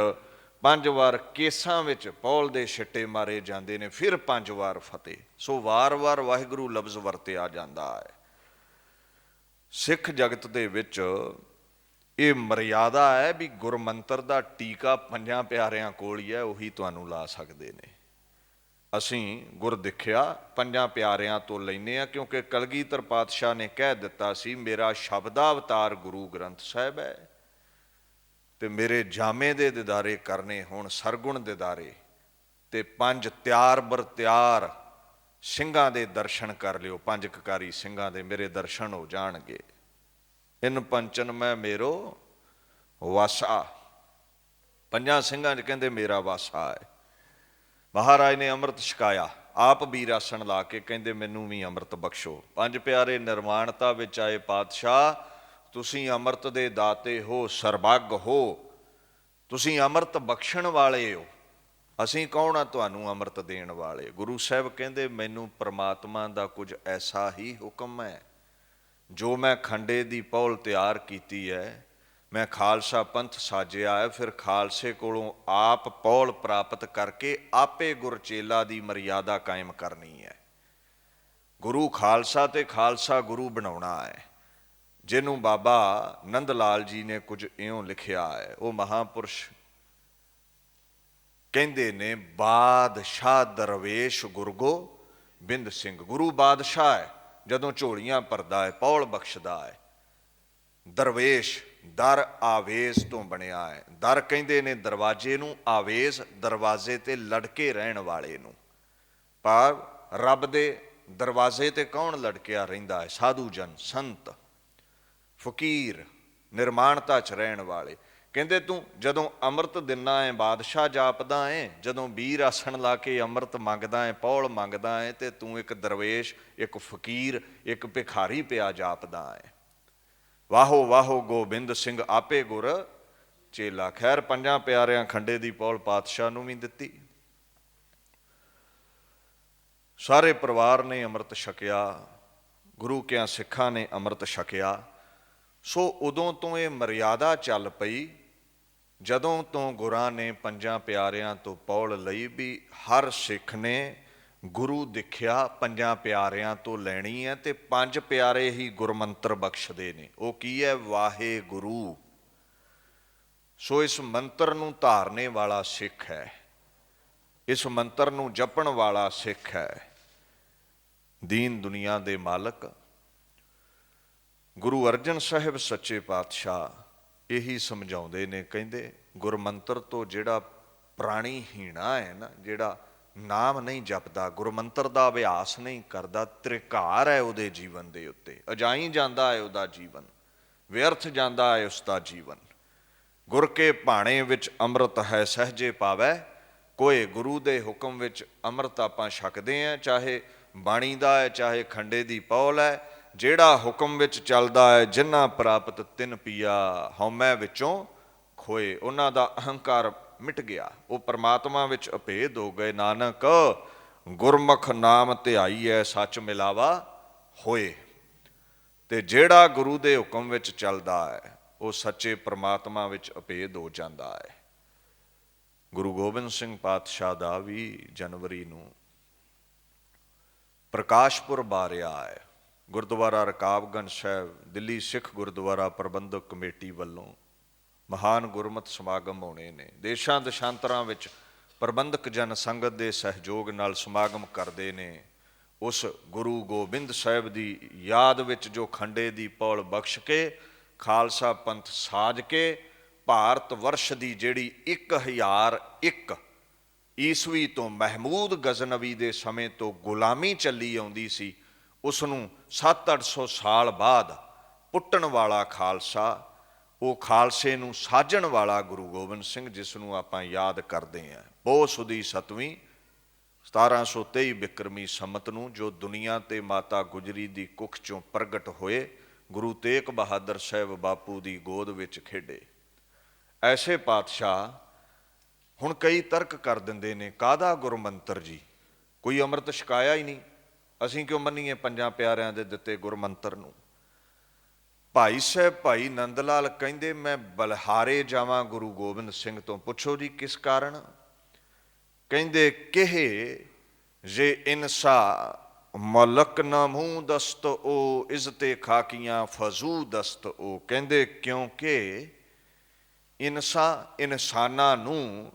5 ਵਾਰ ਕੇਸਾਂ ਵਿੱਚ ਪਹੁਲ ਦੇ ਛਿੱਟੇ ਮਾਰੇ ਜਾਂਦੇ ਨੇ, ਫਿਰ 5 ਵਾਰ ਫਤਿਹ। ਸੋ ਵਾਰ-ਵਾਰ ਵਾਹਿਗੁਰੂ ਲਫ਼ਜ਼ ਵਰਤਿਆ ਜਾਂਦਾ ਹੈ। ਸਿੱਖ ਜਗਤ ਦੇ ਵਿੱਚ ਇਹ ਮਰਿਆਦਾ ਹੈ ਵੀ ਗੁਰਮੰਤਰ ਦਾ ਟੀਕਾ 5 ਪਿਆਰਿਆਂ ਕੋਲ ਹੀ ਹੈ, ਉਹੀ ਤੁਹਾਨੂੰ ਲਾ ਸਕਦੇ ਨੇ। ਅਸੀਂ ਗੁਰ ਦਿਖਿਆ ਪੰਜਾਂ ਪਿਆਰਿਆਂ ਤੋਂ ਲੈਨੇ ਆ, ਕਿਉਂਕਿ ਕਲਗੀਧਰ ਪਾਤਸ਼ਾਹ ਨੇ ਕਹਿ ਦਿੱਤਾ ਸੀ ਮੇਰਾ ਸ਼ਬਦਾਵਤਾਰ ਗੁਰੂ ਗ੍ਰੰਥ ਸਾਹਿਬ ਹੈ, ਤੇ ਮੇਰੇ ਜਾਮੇ ਦੇ ਦਿਦਾਰੇ ਕਰਨੇ ਹੋਣ ਸਰਗੁਣ ਦਿਦਾਰੇ, ਤੇ ਪੰਜ ਤਿਆਰ ਬਰ ਤਿਆਰ ਸਿੰਘਾਂ ਦੇ ਦਰਸ਼ਨ ਕਰ ਲਿਓ, ਪੰਜ ਕਕਾਰੀ ਸਿੰਘਾਂ ਦੇ ਮੇਰੇ ਦਰਸ਼ਨ ਹੋ ਜਾਣਗੇ। ਇਨ ਪੰਚਨ ਮੈਂ ਮੇਰੋ ਵਾਸਾ, ਪੰਜਾਂ ਸਿੰਘਾਂ 'ਚ ਕਹਿੰਦੇ ਮੇਰਾ ਵਾਸਾ ਹੈ। ਮਹਾਰਾਜ ਨੇ ਅੰਮ੍ਰਿਤ ਛਕਾਇਆ, ਆਪ ਵੀਰ ਆਸਣ ਲਾ ਕੇ ਕਹਿੰਦੇ ਮੈਨੂੰ ਵੀ ਅੰਮ੍ਰਿਤ ਬਖਸ਼ੋ। ਪੰਜ ਪਿਆਰੇ ਨਿਰਮਾਣਤਾ ਵਿੱਚ ਆਏ ਪਾਤਸ਼ਾਹ, ਤੁਸੀਂ ਅੰਮ੍ਰਿਤ ਦੇ ਦਾਤੇ ਹੋ, ਸਰਬੱਗ ਹੋ, ਤੁਸੀਂ ਅੰਮ੍ਰਿਤ ਬਖਸ਼ਣ ਵਾਲੇ ਹੋ, ਅਸੀਂ ਕੌਣ ਆ ਤੁਹਾਨੂੰ ਅੰਮ੍ਰਿਤ ਦੇਣ ਵਾਲੇ। ਗੁਰੂ ਸਾਹਿਬ ਕਹਿੰਦੇ ਮੈਨੂੰ ਪ੍ਰਮਾਤਮਾ ਦਾ ਕੁਝ ਐਸਾ ਹੀ ਹੁਕਮ ਹੈ, ਜੋ ਮੈਂ ਖੰਡੇ ਦੀ ਪੌਲ ਤਿਆਰ ਕੀਤੀ ਹੈ, ਮੈਂ ਖਾਲਸਾ ਪੰਥ ਸਾਜਿਆ ਹੈ, ਫਿਰ ਖਾਲਸੇ ਕੋਲੋਂ ਆਪ ਪੌਲ ਪ੍ਰਾਪਤ ਕਰਕੇ ਆਪੇ ਗੁਰਚੇਲਾ ਦੀ ਮਰਿਆਦਾ ਕਾਇਮ ਕਰਨੀ ਹੈ। ਗੁਰੂ ਖਾਲਸਾ ਤੇ ਖਾਲਸਾ ਗੁਰੂ ਬਣਾਉਣਾ ਹੈ, ਜਿਹਨੂੰ ਬਾਬਾ ਨੰਦ ਲਾਲ ਜੀ ਨੇ ਕੁਝ ਇਉਂ ਲਿਖਿਆ ਹੈ। ਉਹ ਮਹਾਂਪੁਰਸ਼ ਕਹਿੰਦੇ ਨੇ ਬਾਦਸ਼ਾਹ ਦਰਵੇਸ਼ ਗੁਰਗੋਬਿੰਦ ਸਿੰਘ। ਗੁਰੂ ਬਾਦਸ਼ਾਹ ਹੈ, ਜਦੋਂ ਝੋਲੀਆਂ ਭਰਦਾ ਹੈ, ਪੌਲ ਬਖਸ਼ਦਾ ਹੈ। ਦਰਵੇਸ਼ ਦਰ ਆਵੇਜ਼ ਤੋਂ ਬਣਿਆ ਹੈ। ਦਰ ਕਹਿੰਦੇ ਨੇ ਦਰਵਾਜ਼ੇ ਨੂੰ, ਆਵੇਜ਼ ਦਰਵਾਜ਼ੇ ਤੇ ਲੜਕੇ ਰਹਿਣ ਵਾਲੇ ਨੂੰ। ਪਰ ਰੱਬ ਦੇ ਦਰਵਾਜ਼ੇ ਤੇ ਕੌਣ ਲੜਕਿਆ ਰਹਿੰਦਾ ਹੈ? ਸਾਧੂ ਜਨ, ਸੰਤ, ਫਕੀਰ, ਨਿਰਮਾਣਤਾ 'ਚ ਰਹਿਣ ਵਾਲੇ। ਕਹਿੰਦੇ ਤੂੰ ਜਦੋਂ ਅੰਮ੍ਰਿਤ ਦਿੰਦਾ ਹੈ, ਬਾਦਸ਼ਾਹ ਜਾਪਦਾ ਹੈ, ਜਦੋਂ ਵੀਰ ਆਸਣ ਲਾ ਕੇ ਅੰਮ੍ਰਿਤ ਮੰਗਦਾ ਹੈ, ਪੌਲ ਮੰਗਦਾ ਹੈ, ਤੇ ਤੂੰ ਇੱਕ ਦਰਵੇਸ਼, ਇੱਕ ਫਕੀਰ, ਇੱਕ ਭਿਖਾਰੀ ਪਿਆ ਜਾਪਦਾ ਹੈ। ਵਾਹੋ ਵਾਹੋ ਗੋਬਿੰਦ ਸਿੰਘ ਆਪੇ ਗੁਰ ਚੇਲਾ। ਖੈਰ ਪੰਜਾਂ ਪਿਆਰਿਆਂ ਖੰਡੇ ਦੀ ਪੌਲ ਪਾਤਸ਼ਾਹ ਨੂੰ ਵੀ ਦਿੱਤੀ, ਸਾਰੇ ਪਰਿਵਾਰ ਨੇ ਅੰਮ੍ਰਿਤ ਛਕਿਆ, ਗੁਰੂ ਕਿਆਂ ਸਿੱਖਾਂ ਨੇ ਅੰਮ੍ਰਿਤ ਛਕਿਆ। ਸੋ ਉਦੋਂ ਤੋਂ ਇਹ ਮਰਿਆਦਾ ਚੱਲ ਪਈ, ਜਦੋਂ ਤੋਂ ਗੁਰਾਂ ਨੇ ਪੰਜਾਂ ਪਿਆਰਿਆਂ ਤੋਂ ਪੌਲ ਲਈ ਵੀ ਹਰ ਸਿੱਖ ਨੇ ਗੁਰੂ ਦਿਖਿਆ ਪੰਜਾਂ ਪਿਆਰਿਆਂ ਤੋਂ ਲੈਣੀ ਹੈ, ਤੇ ਪੰਜ ਪਿਆਰੇ ਹੀ ਗੁਰਮੰਤਰ ਬਖਸ਼ਦੇ ਨੇ। ਉਹ ਕੀ ਹੈ? ਵਾਹਿਗੁਰੂ। ਸੋ ਇਸ ਮੰਤਰ ਨੂੰ ਧਾਰਨੇ ਵਾਲਾ ਸਿੱਖ ਹੈ, ਇਸ ਮੰਤਰ ਨੂੰ ਜਪਣ ਵਾਲਾ ਸਿੱਖ ਹੈ ਦੀਨ ਦੁਨੀਆ ਦੇ ਮਾਲਕ। ਗੁਰੂ ਅਰਜਨ ਸਾਹਿਬ ਸੱਚੇ ਪਾਤਸ਼ਾਹ ਇਹੀ ਸਮਝਾਉਂਦੇ ਨੇ, ਕਹਿੰਦੇ ਗੁਰਮੰਤਰ ਤੋਂ ਜਿਹੜਾ ਪ੍ਰਾਣੀ ਹੀਣਾ ਹੈ ਨਾ, ਜਿਹੜਾ ਨਾਮ ਨਹੀਂ ਜਪਦਾ, ਗੁਰਮੰਤਰ ਦਾ ਅਭਿਆਸ ਨਹੀਂ ਕਰਦਾ, ਤ੍ਰਿਕਾਰ ਹੈ ਉਹਦੇ ਜੀਵਨ ਦੇ ਉੱਤੇ, ਅਜਾਈ ਜਾਂਦਾ ਹੈ ਉਹਦਾ ਜੀਵਨ, ਵਿਅਰਥ ਜਾਂਦਾ ਹੈ ਉਸਦਾ ਜੀਵਨ। ਗੁਰ ਕੇ ਭਾਣੇ ਵਿੱਚ ਅੰਮ੍ਰਿਤ ਹੈ ਸਹਿਜੇ ਪਾਵੈ ਕੋਏ। ਗੁਰੂ ਦੇ ਹੁਕਮ ਵਿੱਚ ਅੰਮ੍ਰਿਤ ਆਪਾਂ ਛਕਦੇ ਹਾਂ, ਚਾਹੇ ਬਾਣੀ ਦਾ ਹੈ, ਚਾਹੇ ਖੰਡੇ ਦੀ ਪੌਲ ਹੈ। ਜਿਹੜਾ ਹੁਕਮ ਵਿੱਚ ਚੱਲਦਾ ਹੈ, ਜਿਨ੍ਹਾਂ ਪ੍ਰਾਪਤ ਤਿਨ ਪੀਆ, ਹਉਮੈ ਵਿੱਚੋਂ ਖੋਏ। ਉਹਨਾਂ ਦਾ ਅਹੰਕਾਰ ਮਿਟ ਗਿਆ, ਉਹ ਪਰਮਾਤਮਾ ਵਿੱਚ ਅਭੇਦ ਹੋ ਗਏ। ਨਾਨਕ ਗੁਰਮੁਖ ਨਾਮ ਧਿਆਈਐ ਸੱਚ ਮਿਲਾਵਾ ਹੋਏ। ਤੇ ਜਿਹੜਾ ਗੁਰੂ ਦੇ ਹੁਕਮ ਵਿੱਚ ਚੱਲਦਾ ਹੈ, ਉਹ ਸੱਚੇ ਪਰਮਾਤਮਾ ਵਿੱਚ ਅਭੇਦ ਹੋ ਜਾਂਦਾ ਹੈ। ਗੁਰੂ ਗੋਬਿੰਦ ਸਿੰਘ ਪਾਤਸ਼ਾਹ ਦਾ ਵੀ ਜਨਵਰੀ ਨੂੰ ਪ੍ਰਕਾਸ਼ ਪੁਰਬ ਆ ਰਿਹਾ ਹੈ। ਗੁਰਦੁਆਰਾ ਰਕਾਬਗੰਜ ਸਾਹਿਬ, ਦਿੱਲੀ ਸਿੱਖ ਗੁਰਦੁਆਰਾ ਪ੍ਰਬੰਧਕ ਕਮੇਟੀ ਵੱਲੋਂ ਮਹਾਨ ਗੁਰਮਤਿ ਸਮਾਗਮ ਹੋਣੇ ਨੇ। ਦੇਸ਼ਾਂ ਦੇਸ਼ਾਂਤਰਾਂ ਵਿੱਚ ਪ੍ਰਬੰਧਕ ਜਨ ਸੰਗਤ ਦੇ ਸਹਿਯੋਗ ਨਾਲ ਸਮਾਗਮ ਕਰਦੇ ਨੇ। ਉਸ ਗੁਰੂ ਗੋਬਿੰਦ ਸਾਹਿਬ ਦੀ ਯਾਦ ਵਿੱਚ ਜੋ ਖੰਡੇ ਦੀ ਪੌਲ ਬਖਸ਼ ਕੇ, ਖਾਲਸਾ ਪੰਥ ਸਾਜ ਕੇ, ਭਾਰਤ ਵਰਸ਼ ਦੀ ਜਿਹੜੀ 1001 ਈਸਵੀ ਤੋਂ ਮਹਿਮੂਦ ਗਜ਼ਨਵੀ ਦੇ ਸਮੇਂ ਤੋਂ ਗੁਲਾਮੀ ਚੱਲੀ ਆਉਂਦੀ ਸੀ, ਉਸ ਨੂੰ 700-800 ਸਾਲ ਬਾਅਦ ਪੁੱਟਣ ਵਾਲਾ ਖਾਲਸਾ, ਉਹ ਖਾਲਸੇ ਨੂੰ ਸਾਜਣ ਵਾਲਾ ਗੁਰੂ ਗੋਬਿੰਦ ਸਿੰਘ, ਜਿਸ ਨੂੰ ਆਪਾਂ ਯਾਦ ਕਰਦੇ ਹਾਂ। ਪੋਹ ਸੁਦੀ 7ਵੀਂ 1723 ਬਿਕਰਮੀ ਸੰਮਤ ਨੂੰ, ਜੋ ਦੁਨੀਆ ਤੇ ਮਾਤਾ ਗੁਜਰੀ ਦੀ ਕੁੱਖ ਚੋਂ ਪ੍ਰਗਟ ਹੋਏ, ਗੁਰੂ ਤੇਗ ਬਹਾਦਰ ਸਾਹਿਬ ਬਾਪੂ ਦੀ ਗੋਦ ਵਿੱਚ ਖੇਡੇ। ਐਸੇ ਪਾਤਸ਼ਾਹ ਹੁਣ ਕਈ ਤਰਕ ਕਰ ਦਿੰਦੇ ਨੇ, ਕਾਹਦਾ ਗੁਰਮੰਤਰ ਜੀ, ਕੋਈ ਅੰਮ੍ਰਿਤ ਛਕਾਇਆ ਹੀ ਨਹੀਂ, ਅਸੀਂ ਕਿਉਂ ਮੰਨੀਏ ਪੰਜਾਂ ਪਿਆਰਿਆਂ ਦੇ ਦਿੱਤੇ ਗੁਰਮੰਤਰ ਨੂੰ। ਭਾਈ ਸਾਹਿਬ ਭਾਈ ਨੰਦ ਲਾਲ ਕਹਿੰਦੇ ਮੈਂ ਬਲਿਹਾਰੇ ਜਾਵਾਂ ਗੁਰੂ ਗੋਬਿੰਦ ਸਿੰਘ ਤੋਂ। ਪੁੱਛੋ ਜੀ ਕਿਸ ਕਾਰਨ? ਕਹਿੰਦੇ ਕਿਹੇ ਜੇ ਇਨਸਾ ਮਲਕ ਨਾ ਮੂੰਹ ਦਸਤ ਉਹ ਇਜ਼ਤੇ ਖਾਕੀਆਂ ਫਜ਼ੂ ਦਸਤ ਉਹ। ਕਹਿੰਦੇ ਕਿਉਂਕਿ ਇਨਸਾਨਾਂ ਨੂੰ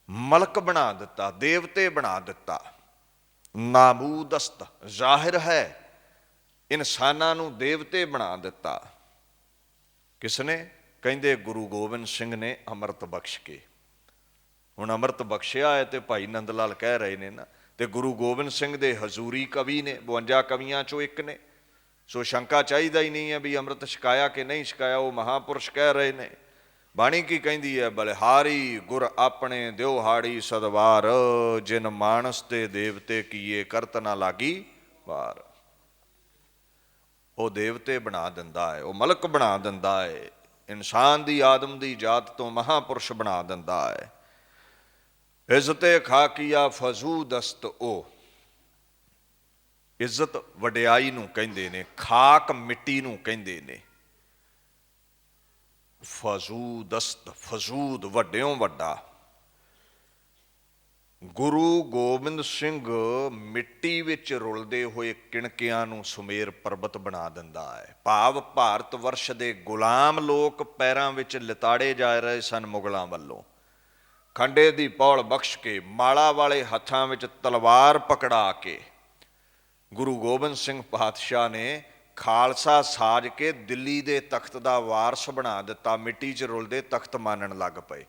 ਮਲਕ ਬਣਾ ਦਿੱਤਾ, ਦੇਵਤੇ ਬਣਾ ਦਿੱਤਾ। ਨਾਮੂਦਸਤ ਜ਼ਾਹਿਰ ਹੈ ਇਨਸਾਨਾਂ ਨੂੰ ਦੇਵਤੇ ਬਣਾ ਦਿੱਤਾ। ਕਿਸਨੇ? ਕਹਿੰਦੇ ਗੁਰੂ ਗੋਬਿੰਦ ਸਿੰਘ ਨੇ ਅੰਮ੍ਰਿਤ ਬਖਸ਼ ਕੇ। ਹੁਣ ਅੰਮ੍ਰਿਤ ਬਖਸ਼ਿਆ ਹੈ ਤੇ ਭਾਈ ਨੰਦ ਲਾਲ ਕਹਿ ਰਹੇ ਨੇ ਨਾ, ਤੇ ਗੁਰੂ ਗੋਬਿੰਦ ਸਿੰਘ ਦੇ ਹਜ਼ੂਰੀ ਕਵੀ ਨੇ, 52 ਕਵੀਆਂ ਚੋਂ ਇੱਕ ਨੇ। ਸੋ ਸ਼ੰਕਾ ਚਾਹੀਦਾ ਹੀ ਨਹੀਂ ਹੈ ਵੀ ਅੰਮ੍ਰਿਤ ਛਕਾਇਆ ਕਿ ਨਹੀਂ ਛਕਾਇਆ, ਉਹ ਮਹਾਂਪੁਰਸ਼ ਕਹਿ ਰਹੇ ਨੇ। ਬਾਣੀ ਕੀ ਕਹਿੰਦੀ ਹੈ? ਬਲਿਹਾਰੀ ਗੁਰ ਆਪਣੇ ਦਿਉਹਾੜੀ ਸਦਵਾਰ, ਜਿਨ ਮਾਨਸ ਤੇ ਦੇਵਤੇ ਕੀਏ ਕਰਤ ਨਾ ਲਾਗੀ ਵਾਰ। ਉਹ ਦੇਵਤੇ ਬਣਾ ਦਿੰਦਾ ਹੈ, ਉਹ ਮਲਕ ਬਣਾ ਦਿੰਦਾ ਹੈ, ਇਨਸਾਨ ਦੀ ਆਦਮ ਦੀ ਜਾਤ ਤੋਂ ਮਹਾਂਪੁਰਸ਼ ਬਣਾ ਦਿੰਦਾ ਹੈ। ਇੱਜ਼ਤੇ ਖਾਕੀਆ ਫਜ਼ੂ ਦਸਤ ਉਹ, ਇੱਜ਼ਤ ਵਡਿਆਈ ਨੂੰ ਕਹਿੰਦੇ ਨੇ, ਖਾਕ ਮਿੱਟੀ ਨੂੰ ਕਹਿੰਦੇ ਨੇ। ਫਜ਼ੂ ਦਸਤ, ਫਜ਼ੂਦ ਵੱਡਿਓਂ ਵੱਡਾ। ਗੁਰੂ ਗੋਬਿੰਦ ਸਿੰਘ ਮਿੱਟੀ ਵਿੱਚ ਰੁਲਦੇ ਹੋਏ ਕਿਣਕਿਆਂ ਨੂੰ ਸੁਮੇਰ ਪਰਬਤ ਬਣਾ ਦਿੰਦਾ ਹੈ। ਭਾਵ ਭਾਰਤ ਵਰਸ਼ ਦੇ ਗੁਲਾਮ ਲੋਕ ਪੈਰਾਂ ਵਿੱਚ ਲਿਤਾੜੇ ਜਾ ਰਹੇ ਸਨ ਮੁਗਲਾਂ ਵੱਲੋਂ। ਖੰਡੇ ਦੀ ਪੌਲ ਬਖਸ਼ ਕੇ, ਮਾਲਾ ਵਾਲੇ ਹੱਥਾਂ ਵਿੱਚ ਤਲਵਾਰ ਪਕੜਾ ਕੇ ਗੁਰੂ ਗੋਬਿੰਦ ਸਿੰਘ ਪਾਤਸ਼ਾਹ ਨੇ ਖਾਲਸਾ ਸਾਜ ਕੇ ਦਿੱਲੀ ਦੇ ਤਖਤ ਦਾ ਵਾਰਸ ਬਣਾ ਦਿੱਤਾ। ਮਿੱਟੀ 'ਚ ਰੁਲਦੇ ਤਖਤ ਮਾਨਣ ਲੱਗ ਪਏ।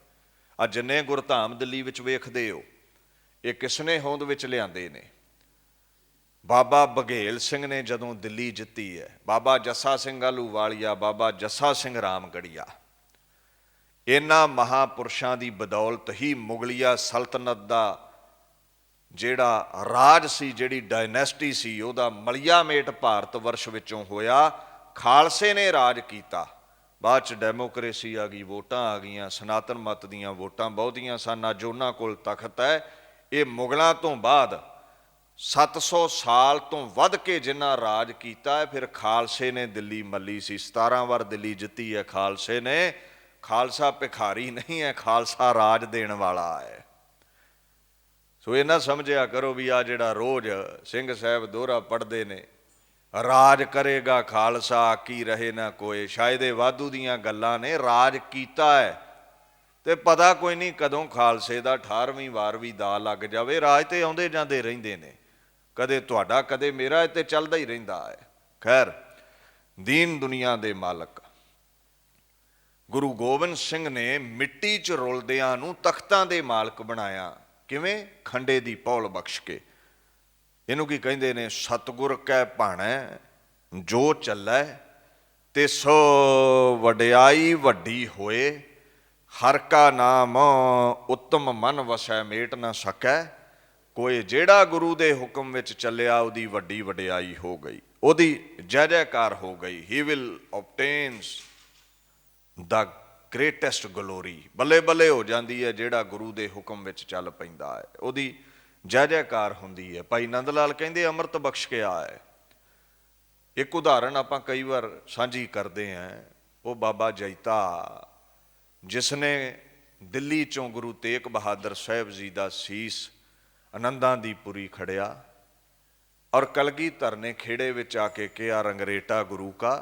ਆ ਜਿੰਨੇ ਗੁਰਧਾਮ ਦਿੱਲੀ ਵਿੱਚ ਵੇਖਦੇ ਹੋ, ਇਹ ਕਿਸਨੇ ਹੋਂਦ ਵਿੱਚ ਲਿਆਂਦੇ ਨੇ? ਬਾਬਾ ਬਘੇਲ ਸਿੰਘ ਨੇ ਜਦੋਂ ਦਿੱਲੀ ਜਿੱਤੀ ਹੈ, ਬਾਬਾ ਜੱਸਾ ਸਿੰਘ ਆਹਲੂਵਾਲੀਆ, ਬਾਬਾ ਜੱਸਾ ਸਿੰਘ ਰਾਮਗੜੀਆ, ਇਹਨਾਂ ਮਹਾਂਪੁਰਸ਼ਾਂ ਦੀ ਬਦੌਲਤ ਹੀ ਮੁਗਲਿਆ ਸਲਤਨਤ ਦਾ ਜਿਹੜਾ ਰਾਜ ਸੀ, ਜਿਹੜੀ ਡਾਇਨੈਸਟੀ ਸੀ, ਉਹਦਾ ਮਲੀਆ ਮੇਟ ਭਾਰਤ ਵਰਸ਼ ਵਿੱਚੋਂ ਹੋਇਆ। ਖਾਲਸੇ ਨੇ ਰਾਜ ਕੀਤਾ। ਬਾਅਦ 'ਚ ਡੈਮੋਕ੍ਰੇਸੀ ਆ ਗਈ, ਵੋਟਾਂ ਆ ਗਈਆਂ, ਸਨਾਤਨ ਮਤ ਦੀਆਂ ਵੋਟਾਂ ਬਹੁਤੀਆਂ ਸਨ। ਅੱਜ ਉਹਨਾਂ ਕੋਲ ਤਖਤ ਹੈ। ਇਹ ਮੁਗਲਾਂ ਤੋਂ ਬਾਅਦ 700 ਸਾਲ ਤੋਂ ਵੱਧ ਕੇ ਜਿਨ੍ਹਾਂ ਰਾਜ ਕੀਤਾ ਹੈ, ਫਿਰ ਖਾਲਸੇ ਨੇ ਦਿੱਲੀ ਮੱਲੀ ਸੀ। 17 ਵਾਰ ਦਿੱਲੀ ਜਿੱਤੀ ਹੈ ਖਾਲਸੇ ਨੇ। ਖਾਲਸਾ ਭਿਖਾਰੀ ਨਹੀਂ ਹੈ, ਖਾਲਸਾ ਰਾਜ ਦੇਣ ਵਾਲਾ ਹੈ। ਸੋ ਇਹ ਨਾ ਸਮਝਿਆ ਕਰੋ ਵੀ ਆ ਜਿਹੜਾ ਰੋਜ਼ ਸਿੰਘ ਸਾਹਿਬ ਦੋਹਰਾ ਪੜ੍ਹਦੇ ਨੇ, ਰਾਜ ਕਰੇਗਾ ਖਾਲਸਾ ਆਕੀ ਰਹੇ ਨਾ ਕੋਏ, ਸ਼ਾਇਦ ਇਹ ਵਾਧੂ ਦੀਆਂ ਗੱਲਾਂ ਨੇ। ਰਾਜ ਕੀਤਾ ਹੈ ਤੇ ਪਤਾ ਕੋਈ ਨਹੀਂ ਕਦੋਂ ਖਾਲਸੇ ਦਾ 18ਵੀਂ 12ਵੀਂ ਦਾ ਲੱਗ ਜਾਵੇ। ਰਾਜ ਤੇ ਆਉਂਦੇ ਜਾਂਦੇ ਰਹਿੰਦੇ ਨੇ, ਕਦੇ ਤੁਹਾਡਾ ਕਦੇ ਮੇਰਾ, ਇਹ ਤੇ ਚੱਲਦਾ ਹੀ ਰਹਿੰਦਾ ਹੈ। ਖੈਰ, ਦੀਨ ਦੁਨੀਆ ਦੇ ਮਾਲਕ ਗੁਰੂ ਗੋਬਿੰਦ ਸਿੰਘ ਨੇ ਮਿੱਟੀ 'ਚ ਰੁਲਦਿਆਂ ਨੂੰ ਤਖਤਾਂ ਦੇ ਮਾਲਕ ਬਣਾਇਆ। ਕਿਵੇਂ? ਖੰਡੇ ਦੀ ਪੌਲ ਬਖਸ਼ ਕੇ। ਇਹਨੂੰ ਕੀ ਕਹਿੰਦੇ ਨੇ? ਸਤਿਗੁਰ ਕੈ ਭਾਣੈ ਜੋ ਚੱਲੈ, ਤੇ ਸੋ ਵਡਿਆਈ ਵੱਡੀ ਹੋਏ, ਹਰ ਕਾ ਨਾਮ ਉੱਤਮ ਮਨ ਵਸੈ, ਮੇਟ ਨਾ ਸਕੈ ਕੋਈ। ਜਿਹੜਾ ਗੁਰੂ ਦੇ ਹੁਕਮ ਵਿੱਚ ਚੱਲਿਆ, ਉਹਦੀ ਵੱਡੀ ਵਡਿਆਈ ਹੋ ਗਈ, ਉਹਦੀ ਜੈ ਜੈਕਾਰ ਹੋ ਗਈ। He will obtains the greatest glory. ਬੱਲੇ ਬੱਲੇ ਹੋ ਜਾਂਦੀ ਹੈ ਜਿਹੜਾ ਗੁਰੂ ਦੇ ਹੁਕਮ ਵਿੱਚ ਚੱਲ ਪੈਂਦਾ ਹੈ, ਉਹਦੀ ਜੈ ਜੈਕਾਰ ਹੁੰਦੀ ਹੈ। ਭਾਈ ਨੰਦ ਲਾਲ ਕਹਿੰਦੇ ਅੰਮ੍ਰਿਤ ਬਖਸ਼ ਕੇ ਆਇਆ। ਇੱਕ ਉਦਾਹਰਣ ਆਪਾਂ ਕਈ ਵਾਰ ਸਾਂਝੀ ਕਰਦੇ ਹਾਂ, ਉਹ ਬਾਬਾ ਜੈਤਾ, ਜਿਸ ਨੇ ਦਿੱਲੀ 'ਚੋਂ ਗੁਰੂ ਤੇਗ ਬਹਾਦਰ ਸਾਹਿਬ ਜੀ ਦਾ ਸੀਸ ਆਨੰਦਾਂ ਦੀ ਪੁਰੀ ਖੜਿਆ, ਔਰ ਕਲਗੀਧਰ ਨੇ ਖੇੜੇ ਵਿੱਚ ਆ ਕੇ ਕਿਹਾ, ਰੰਗਰੇਟਾ ਗੁਰੂ ਕਾ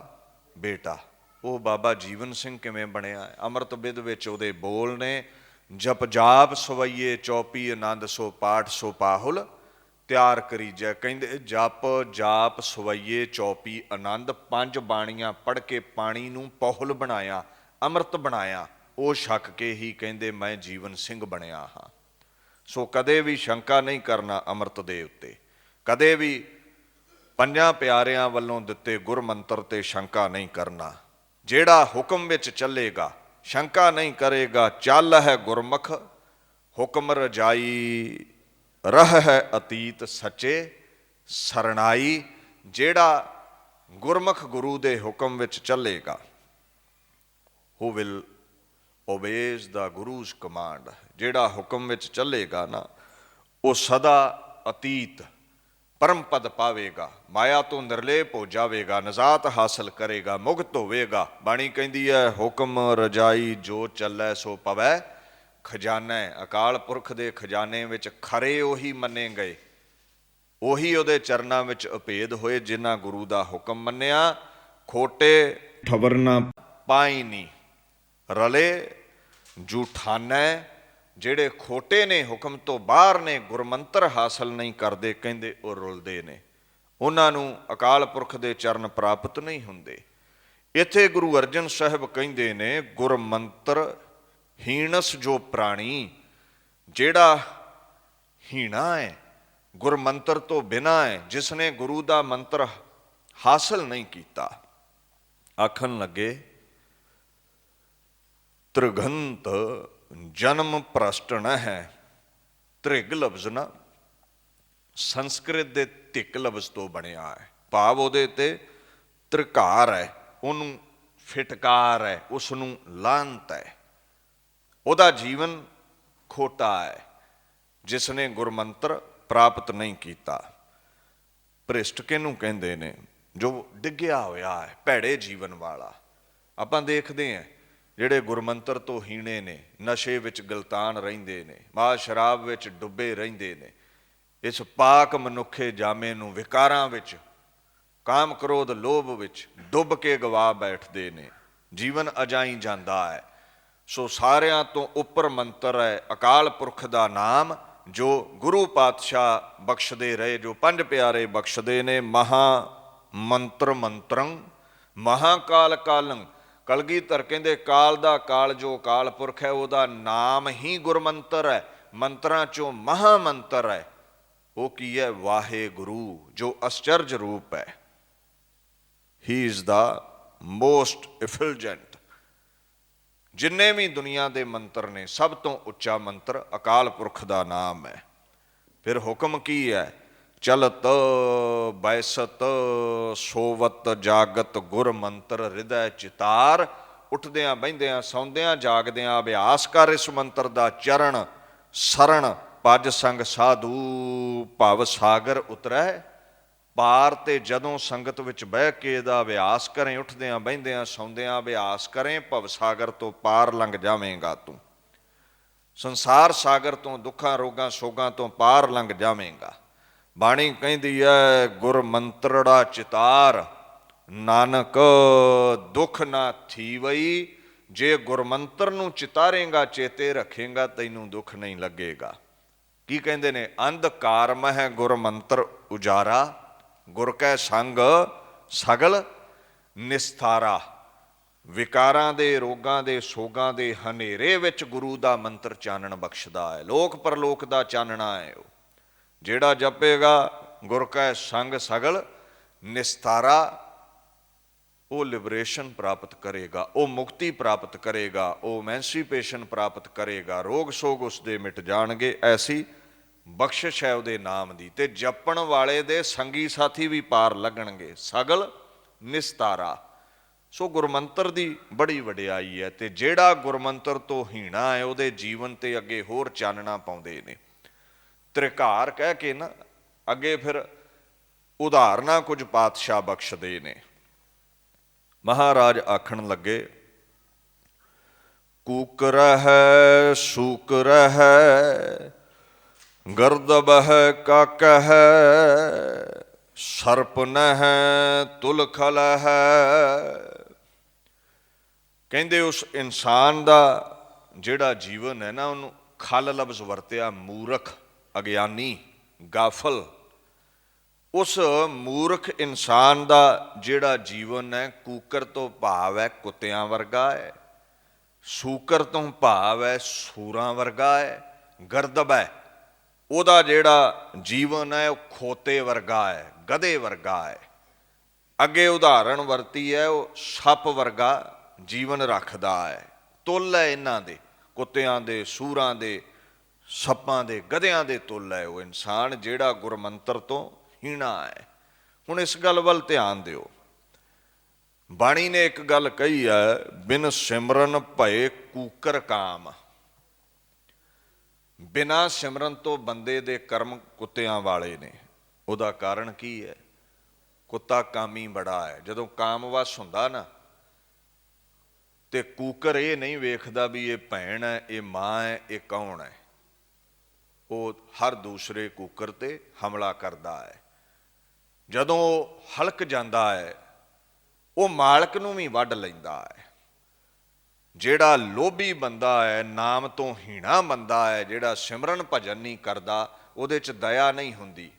ਬੇਟਾ। ਉਹ ਬਾਬਾ ਜੀਵਨ ਸਿੰਘ ਕਿਵੇਂ ਬਣਿਆ? ਅੰਮ੍ਰਿਤ ਬਿਦ ਵਿੱਚ ਉਹਦੇ ਬੋਲ ਨੇ, ਜਪ ਜਾਪ ਸਵਈਏ ਚੌਪੀ ਆਨੰਦ, ਸੋ ਪਾਠ ਸੋ ਪਾਹੁਲ ਤਿਆਰ ਕਰੀਜੈ। ਕਹਿੰਦੇ ਜਪ ਜਾਪ ਸਵਈਏ ਚੌਪੀ ਆਨੰਦ, 5 ਬਾਣੀਆਂ ਪੜ੍ਹ ਕੇ ਪਾਣੀ ਨੂੰ ਪਹੁਲ ਬਣਾਇਆ, ਅੰਮ੍ਰਿਤ ਬਣਾਇਆ। ਉਹ ਛਕ ਕੇ ਹੀ ਕਹਿੰਦੇ ਮੈਂ ਜੀਵਨ ਸਿੰਘ ਬਣਿਆ ਹਾਂ। ਸੋ ਕਦੇ ਵੀ ਸ਼ੰਕਾ ਨਹੀਂ ਕਰਨਾ ਅੰਮ੍ਰਿਤ ਦੇ ਉੱਤੇ, ਕਦੇ ਵੀ 5 ਪਿਆਰਿਆਂ ਵੱਲੋਂ ਦਿੱਤੇ ਗੁਰਮੰਤਰ ਤੇ ਸ਼ੰਕਾ ਨਹੀਂ ਕਰਨਾ। ਜਿਹੜਾ ਹੁਕਮ ਵਿੱਚ ਚੱਲੇਗਾ, ਸ਼ੰਕਾ ਨਹੀਂ ਕਰੇਗਾ। ਚੱਲ ਹੈ ਗੁਰਮੁਖ ਹੁਕਮ ਰਜਾਈ, ਰਹ ਹੈ ਅਤੀਤ ਸੱਚੇ ਸਰਣਾਈ। ਜਿਹੜਾ ਗੁਰਮੁਖ ਗੁਰੂ ਦੇ ਹੁਕਮ ਵਿੱਚ ਚੱਲੇਗਾ, who will obeys the Guru's command, ਜਿਹੜਾ ਹੁਕਮ ਵਿੱਚ ਚੱਲੇਗਾ ਨਾ, ਉਹ ਸਦਾ ਅਤੀਤ ਪਰਮ ਪਦ ਪਾਵੇਗਾ, ਮਾਇਆ ਤੋਂ ਨਿਰਲੇਪ ਹੋ ਜਾਵੇਗਾ, ਨਜ਼ਾਤ ਹਾਸਲ ਕਰੇਗਾ, ਮੁਕਤ ਹੋਵੇਗਾ। ਬਾਣੀ ਕਹਿੰਦੀ ਹੈ, ਹੁਕਮ ਰਜਾਈ ਜੋ ਚੱਲੈ ਸੋ ਪਵੈ ਖਜ਼ਾਨਾ। ਅਕਾਲ ਪੁਰਖ ਦੇ ਖਜ਼ਾਨੇ ਵਿੱਚ ਖਰੇ ਉਹੀ ਮੰਨੇ ਗਏ, ਉਹੀ ਉਹਦੇ ਚਰਨਾਂ ਵਿੱਚ ਅਭੇਦ ਹੋਏ ਜਿਨ੍ਹਾਂ ਗੁਰੂ ਦਾ ਹੁਕਮ ਮੰਨਿਆ। ਖੋਟੇ ਠਵਰ ਨਾ ਪਾਈ ਨੀ, ਰਲੇ ਜੂਠਾਨੈ ਜਿਹੜੇ ਖੋਟੇ ਨੇ, ਹੁਕਮ ਤੋਂ ਬਾਹਰ ਨੇ, ਗੁਰਮੰਤਰ ਹਾਸਲ ਨਹੀਂ ਕਰਦੇ, ਕਹਿੰਦੇ ਉਹ ਰੁਲਦੇ ਨੇ, ਉਹਨਾਂ ਨੂੰ ਅਕਾਲ ਪੁਰਖ ਦੇ ਚਰਨ ਪ੍ਰਾਪਤ ਨਹੀਂ ਹੁੰਦੇ। ਇੱਥੇ ਗੁਰੂ ਅਰਜਨ ਸਾਹਿਬ ਕਹਿੰਦੇ ਨੇ, ਗੁਰਮੰਤਰ ਹੀਣਸ ਜੋ ਪ੍ਰਾਣੀ, ਜਿਹੜਾ ਹੀਣਾ ਹੈ, ਗੁਰਮੰਤਰ ਤੋਂ ਬਿਨਾਂ ਹੈ, ਜਿਸ ਨੇ ਗੁਰੂ ਦਾ ਮੰਤਰ ਹਾਸਲ ਨਹੀਂ ਕੀਤਾ। ਆਖਣ ਲੱਗੇ, ਤ੍ਰਿਗੰਤ ਜਨਮ ਭ੍ਰਸ਼ਟ ਨ ਹੈ। ਤ੍ਰਿਗ ਲਫ਼ਜ਼ ਨਾ ਸੰਸਕ੍ਰਿਤ ਦੇ ਧਿਕ ਲਫ਼ਜ਼ ਤੋਂ ਬਣਿਆ ਹੈ, ਭਾਵ ਉਹਦੇ ਤੇ ਤ੍ਰਿਕਾਰ ਹੈ, ਉਹਨੂੰ ਫਿਟਕਾਰ ਹੈ, ਉਸ ਨੂੰ ਲਾਹਨਤ ਹੈ, ਉਹਦਾ ਜੀਵਨ ਖੋਟਾ ਹੈ, ਜਿਸ ਨੇ ਗੁਰਮੰਤਰ ਪ੍ਰਾਪਤ ਨਹੀਂ ਕੀਤਾ। ਭ੍ਰਿਸ਼ਟ ਕਿਹਨੂੰ ਕਹਿੰਦੇ ਨੇ? ਜੋ ਡਿੱਗਿਆ ਹੋਇਆ ਹੈ, ਭੈੜੇ ਜੀਵਨ ਵਾਲਾ। ਆਪਾਂ ਦੇਖਦੇ ਹਾਂ ਜਿਹੜੇ ਗੁਰਮੰਤਰ ਤੋਂ ਹੀਣੇ ਨੇ, ਨਸ਼ੇ ਵਿੱਚ ਗਲਤਾਨ ਰਹਿੰਦੇ ਨੇ, ਮਾਂ ਸ਼ਰਾਬ ਵਿੱਚ ਡੁੱਬੇ ਰਹਿੰਦੇ ਨੇ, ਇਸ ਪਾਕ ਮਨੁੱਖੇ ਜਾਮੇ ਨੂੰ ਵਿਕਾਰਾਂ ਵਿੱਚ, ਕਾਮ ਕ੍ਰੋਧ ਲੋਭ ਵਿੱਚ ਡੁੱਬ ਕੇ ਗਵਾ ਬੈਠਦੇ ਨੇ, ਜੀਵਨ ਅਜਾਈ ਜਾਂਦਾ ਹੈ। ਸੋ ਸਾਰਿਆਂ ਤੋਂ ਉੱਪਰ ਮੰਤਰ ਹੈ ਅਕਾਲ ਪੁਰਖ ਦਾ ਨਾਮ, ਜੋ ਗੁਰੂ ਪਾਤਸ਼ਾਹ ਬਖਸ਼ਦੇ ਰਹੇ, ਜੋ ਪੰਜ ਪਿਆਰੇ ਬਖਸ਼ਦੇ ਨੇ। ਮਹਾ ਮੰਤਰ ਮੰਤਰੰ ਮਹਾਕਾਲ ਕਾਲੰ। ਕਲਗੀਧਰ ਕਹਿੰਦੇ ਕਾਲ ਦਾ ਕਾਲ ਜੋ ਅਕਾਲ ਪੁਰਖ ਹੈ, ਉਹਦਾ ਨਾਮ ਹੀ ਗੁਰਮੰਤਰ ਹੈ। ਮੰਤਰਾਂ ਚੋਂ ਮਹਾ ਮੰਤਰ ਹੈ ਉਹ ਕੀ ਹੈ? ਵਾਹਿਗੁਰੂ, ਜੋ ਅਸਚਰਜ ਰੂਪ ਹੈ। He is the most effulgent. ਜਿੰਨੇ ਵੀ ਦੁਨੀਆ ਦੇ ਮੰਤਰ ਨੇ, ਸਭ ਤੋਂ ਉੱਚਾ ਮੰਤਰ ਅਕਾਲ ਪੁਰਖ ਦਾ ਨਾਮ ਹੈ। ਫਿਰ ਹੁਕਮ ਕੀ ਹੈ? ਚਲਤ ਬੈਸਤ ਸੋਵਤ ਜਾਗਤ ਗੁਰ ਮੰਤਰ ਹਿਰਦੈ ਚਿਤਾਰ। ਉੱਠਦਿਆਂ ਬਹਿੰਦਿਆਂ ਸੌਂਦਿਆਂ ਜਾਗਦਿਆਂ ਅਭਿਆਸ ਕਰ ਇਸ ਮੰਤਰ ਦਾ। ਚਰਨ ਸਰਣ ਭਜ ਸੰਗ ਸਾਧੂ ਭਵ ਸਾਗਰ ਉਤਰੈ ਪਾਰ। ਤੇ ਜਦੋਂ ਸੰਗਤ ਵਿੱਚ ਬਹਿ ਕੇ ਇਹਦਾ ਅਭਿਆਸ ਕਰੇ, ਉੱਠਦਿਆਂ ਬਹਿੰਦਿਆਂ ਸੌਂਦਿਆਂ ਅਭਿਆਸ ਕਰੇ, ਭਵ ਸਾਗਰ ਤੋਂ ਪਾਰ ਲੰਘ ਜਾਵੇਂਗਾ ਤੂੰ। ਸੰਸਾਰ ਸਾਗਰ ਤੋਂ, ਦੁੱਖਾਂ ਰੋਗਾਂ ਸੋਗਾਂ ਤੋਂ ਪਾਰ ਲੰਘ ਜਾਵੇਂਗਾ। ਬਾਣੀ ਕਹਿੰਦੀ ਹੈ ਗੁਰਮੰਤਰੜਾ ਚਿਤਾਰ, ਨਾਨਕ ਦੁੱਖ ਨਾ ਥੀਵਈ। ਜੇ ਗੁਰਮੰਤਰ ਨੂੰ ਚਿਤਾਰੇਂਗਾ, ਚੇਤੇ ਰੱਖੇਂਗਾ, ਤੈਨੂੰ ਦੁੱਖ ਨਹੀਂ ਲੱਗੇਗਾ। ਕੀ ਕਹਿੰਦੇ ਨੇ? ਅੰਧਕਾਰ ਮਹਿ ਗੁਰਮੰਤਰ ਉਜਾਰਾ, ਗੁਰ ਕੈ ਸੰਗ ਸਗਲ ਨਿਸਤਾਰਾ। ਵਿਕਾਰਾਂ ਦੇ, ਰੋਗਾਂ ਦੇ, ਸੋਗਾਂ ਦੇ ਹਨੇਰੇ ਵਿੱਚ ਗੁਰੂ ਦਾ ਮੰਤਰ ਚਾਨਣ ਬਖਸ਼ਦਾ ਹੈ। ਲੋਕ ਪਰਲੋਕ ਦਾ ਚਾਨਣਾ ਹੈ ਉਹ। ਜਿਹੜਾ ਜਪੇਗਾ ਗੁਰ ਕੈ ਸੰਗ ਸਗਲ ਨਿਸਤਾਰਾ, ਉਹ ਲਿਬਰੇਸ਼ਨ ਪ੍ਰਾਪਤ ਕਰੇਗਾ, ਉਹ ਮੁਕਤੀ ਪ੍ਰਾਪਤ ਕਰੇਗਾ, ਉਹ ਐਮੈਂਸੀਪੇਸ਼ਨ ਪ੍ਰਾਪਤ ਕਰੇਗਾ, ਰੋਗ ਸੋਗ ਉਸਦੇ ਮਿਟ ਜਾਣਗੇ। ਐਸੀ ਬਖਸ਼ਿਸ਼ ਹੈ ਉਹਦੇ ਨਾਮ ਦੀ। ਤੇ ਜਪਣ ਵਾਲੇ ਦੇ ਸੰਗੀ ਸਾਥੀ ਵੀ ਪਾਰ ਲੱਗਣਗੇ। ਸਗਲ ਨਿਸਤਾਰਾ। ਸੋ ਗੁਰਮੰਤਰ ਦੀ ਬੜੀ ਵਡਿਆਈ ਹੈ। ਤੇ ਜਿਹੜਾ ਗੁਰਮੰਤਰ ਤੋਂ ਹੀਣਾ ਹੈ, ਉਹਦੇ ਜੀਵਨ ਤੇ ਅੱਗੇ ਹੋਰ ਚਾਨਣਾ ਪਾਉਂਦੇ ਨੇ। ਤ੍ਰਿਕਾਰ ਕਹਿ ਕੇ ਨਾ ਅੱਗੇ ਫਿਰ ਉਦਾਹਰਨਾਂ ਕੁਝ ਪਾਤਸ਼ਾਹ ਬਖਸ਼ਦੇ ਨੇ। ਮਹਾਰਾਜ ਆਖਣ ਲੱਗੇ, ਕੂਕ ਰਹਿ ਸੂਕ ਰਹਿ ਗਰਦਬ ਹੈ ਕਾਕ ਹੈ ਸਰਪ ਨਹਿ ਤੁਲਖਲ ਹੈ। ਕਹਿੰਦੇ ਉਸ ਇਨਸਾਨ ਦਾ ਜਿਹੜਾ ਜੀਵਨ ਹੈ ਨਾ, ਉਹਨੂੰ ਖਲ ਲਫ਼ਜ਼ ਵਰਤਿਆ, ਮੂਰਖ, ਅਗਿਆਨੀ, ਗਾਫਲ। ਉਸ ਮੂਰਖ ਇਨਸਾਨ ਦਾ ਜਿਹੜਾ ਜੀਵਨ ਹੈ, ਕੂਕਰ ਤੋਂ ਭਾਵ ਹੈ ਕੁੱਤਿਆਂ ਵਰਗਾ ਹੈ, ਸੂਕਰ ਤੋਂ ਭਾਵ ਹੈ ਸੂਰਾਂ ਵਰਗਾ ਹੈ, ਗਰਦਬ ਹੈ ਉਹਦਾ ਜਿਹੜਾ ਜੀਵਨ ਹੈ ਉਹ ਖੋਤੇ ਵਰਗਾ ਹੈ, ਗਧੇ ਵਰਗਾ ਹੈ। ਅੱਗੇ ਉਦਾਹਰਣ ਵਰਤੀ ਹੈ, ਉਹ ਸੱਪ ਵਰਗਾ ਜੀਵਨ ਰੱਖਦਾ ਹੈ। ਤੁੱਲ ਹੈ ਇਹਨਾਂ ਦੇ, ਕੁੱਤਿਆਂ ਦੇ, ਸੂਰਾਂ ਦੇ, ਸੱਪਾਂ ਦੇ, ਗਧਿਆਂ ਦੇ ਤੁੱਲ ਹੈ ਉਹ ਇਨਸਾਨ ਜਿਹੜਾ ਗੁਰਮੰਤਰ ਤੋਂ ਹੀਣਾ ਹੈ। ਹੁਣ ਇਸ ਗੱਲ ਵੱਲ ਧਿਆਨ ਦਿਓ। ਬਾਣੀ ਨੇ ਇੱਕ ਗੱਲ ਕਹੀ ਹੈ, ਬਿਨ ਸਿਮਰਨ ਭਏ ਕੂਕਰ ਕਾਮ। ਬਿਨਾਂ ਸਿਮਰਨ ਤੋਂ ਬੰਦੇ ਦੇ ਕਰਮ ਕੁੱਤਿਆਂ ਵਾਲੇ ਨੇ। ਉਹਦਾ ਕਾਰਨ ਕੀ ਹੈ? ਕੁੱਤਾ ਕਾਮੀ ਬੜਾ ਹੈ। ਜਦੋਂ ਕਾਮਵਸ ਹੁੰਦਾ ਨਾ, ਤੇ ਕੂਕਰ ਇਹ ਨਹੀਂ ਵੇਖਦਾ ਵੀ ਇਹ ਭੈਣ ਹੈ, ਇਹ ਮਾਂ ਹੈ, ਇਹ ਕੌਣ ਹੈ। ਉਹ ਹਰ ਦੂਸਰੇ ਕੂਕਰ ਤੇ ਹਮਲਾ ਕਰਦਾ ਹੈ। ਜਦੋਂ ਉਹ ਹਲਕ ਜਾਂਦਾ ਹੈ, ਉਹ ਮਾਲਕ ਨੂੰ ਵੀ ਵੱਢ ਲੈਂਦਾ ਹੈ। ਜਿਹੜਾ ਲੋਭੀ ਬੰਦਾ ਹੈ, ਨਾਮ ਤੋਂ ਹੀਣਾ ਬੰਦਾ ਹੈ, ਜਿਹੜਾ ਸਿਮਰਨ ਭਜਨ ਨਹੀਂ ਕਰਦਾ, ਉਹਦੇ 'ਚ ਦਇਆ ਨਹੀਂ ਹੁੰਦੀ।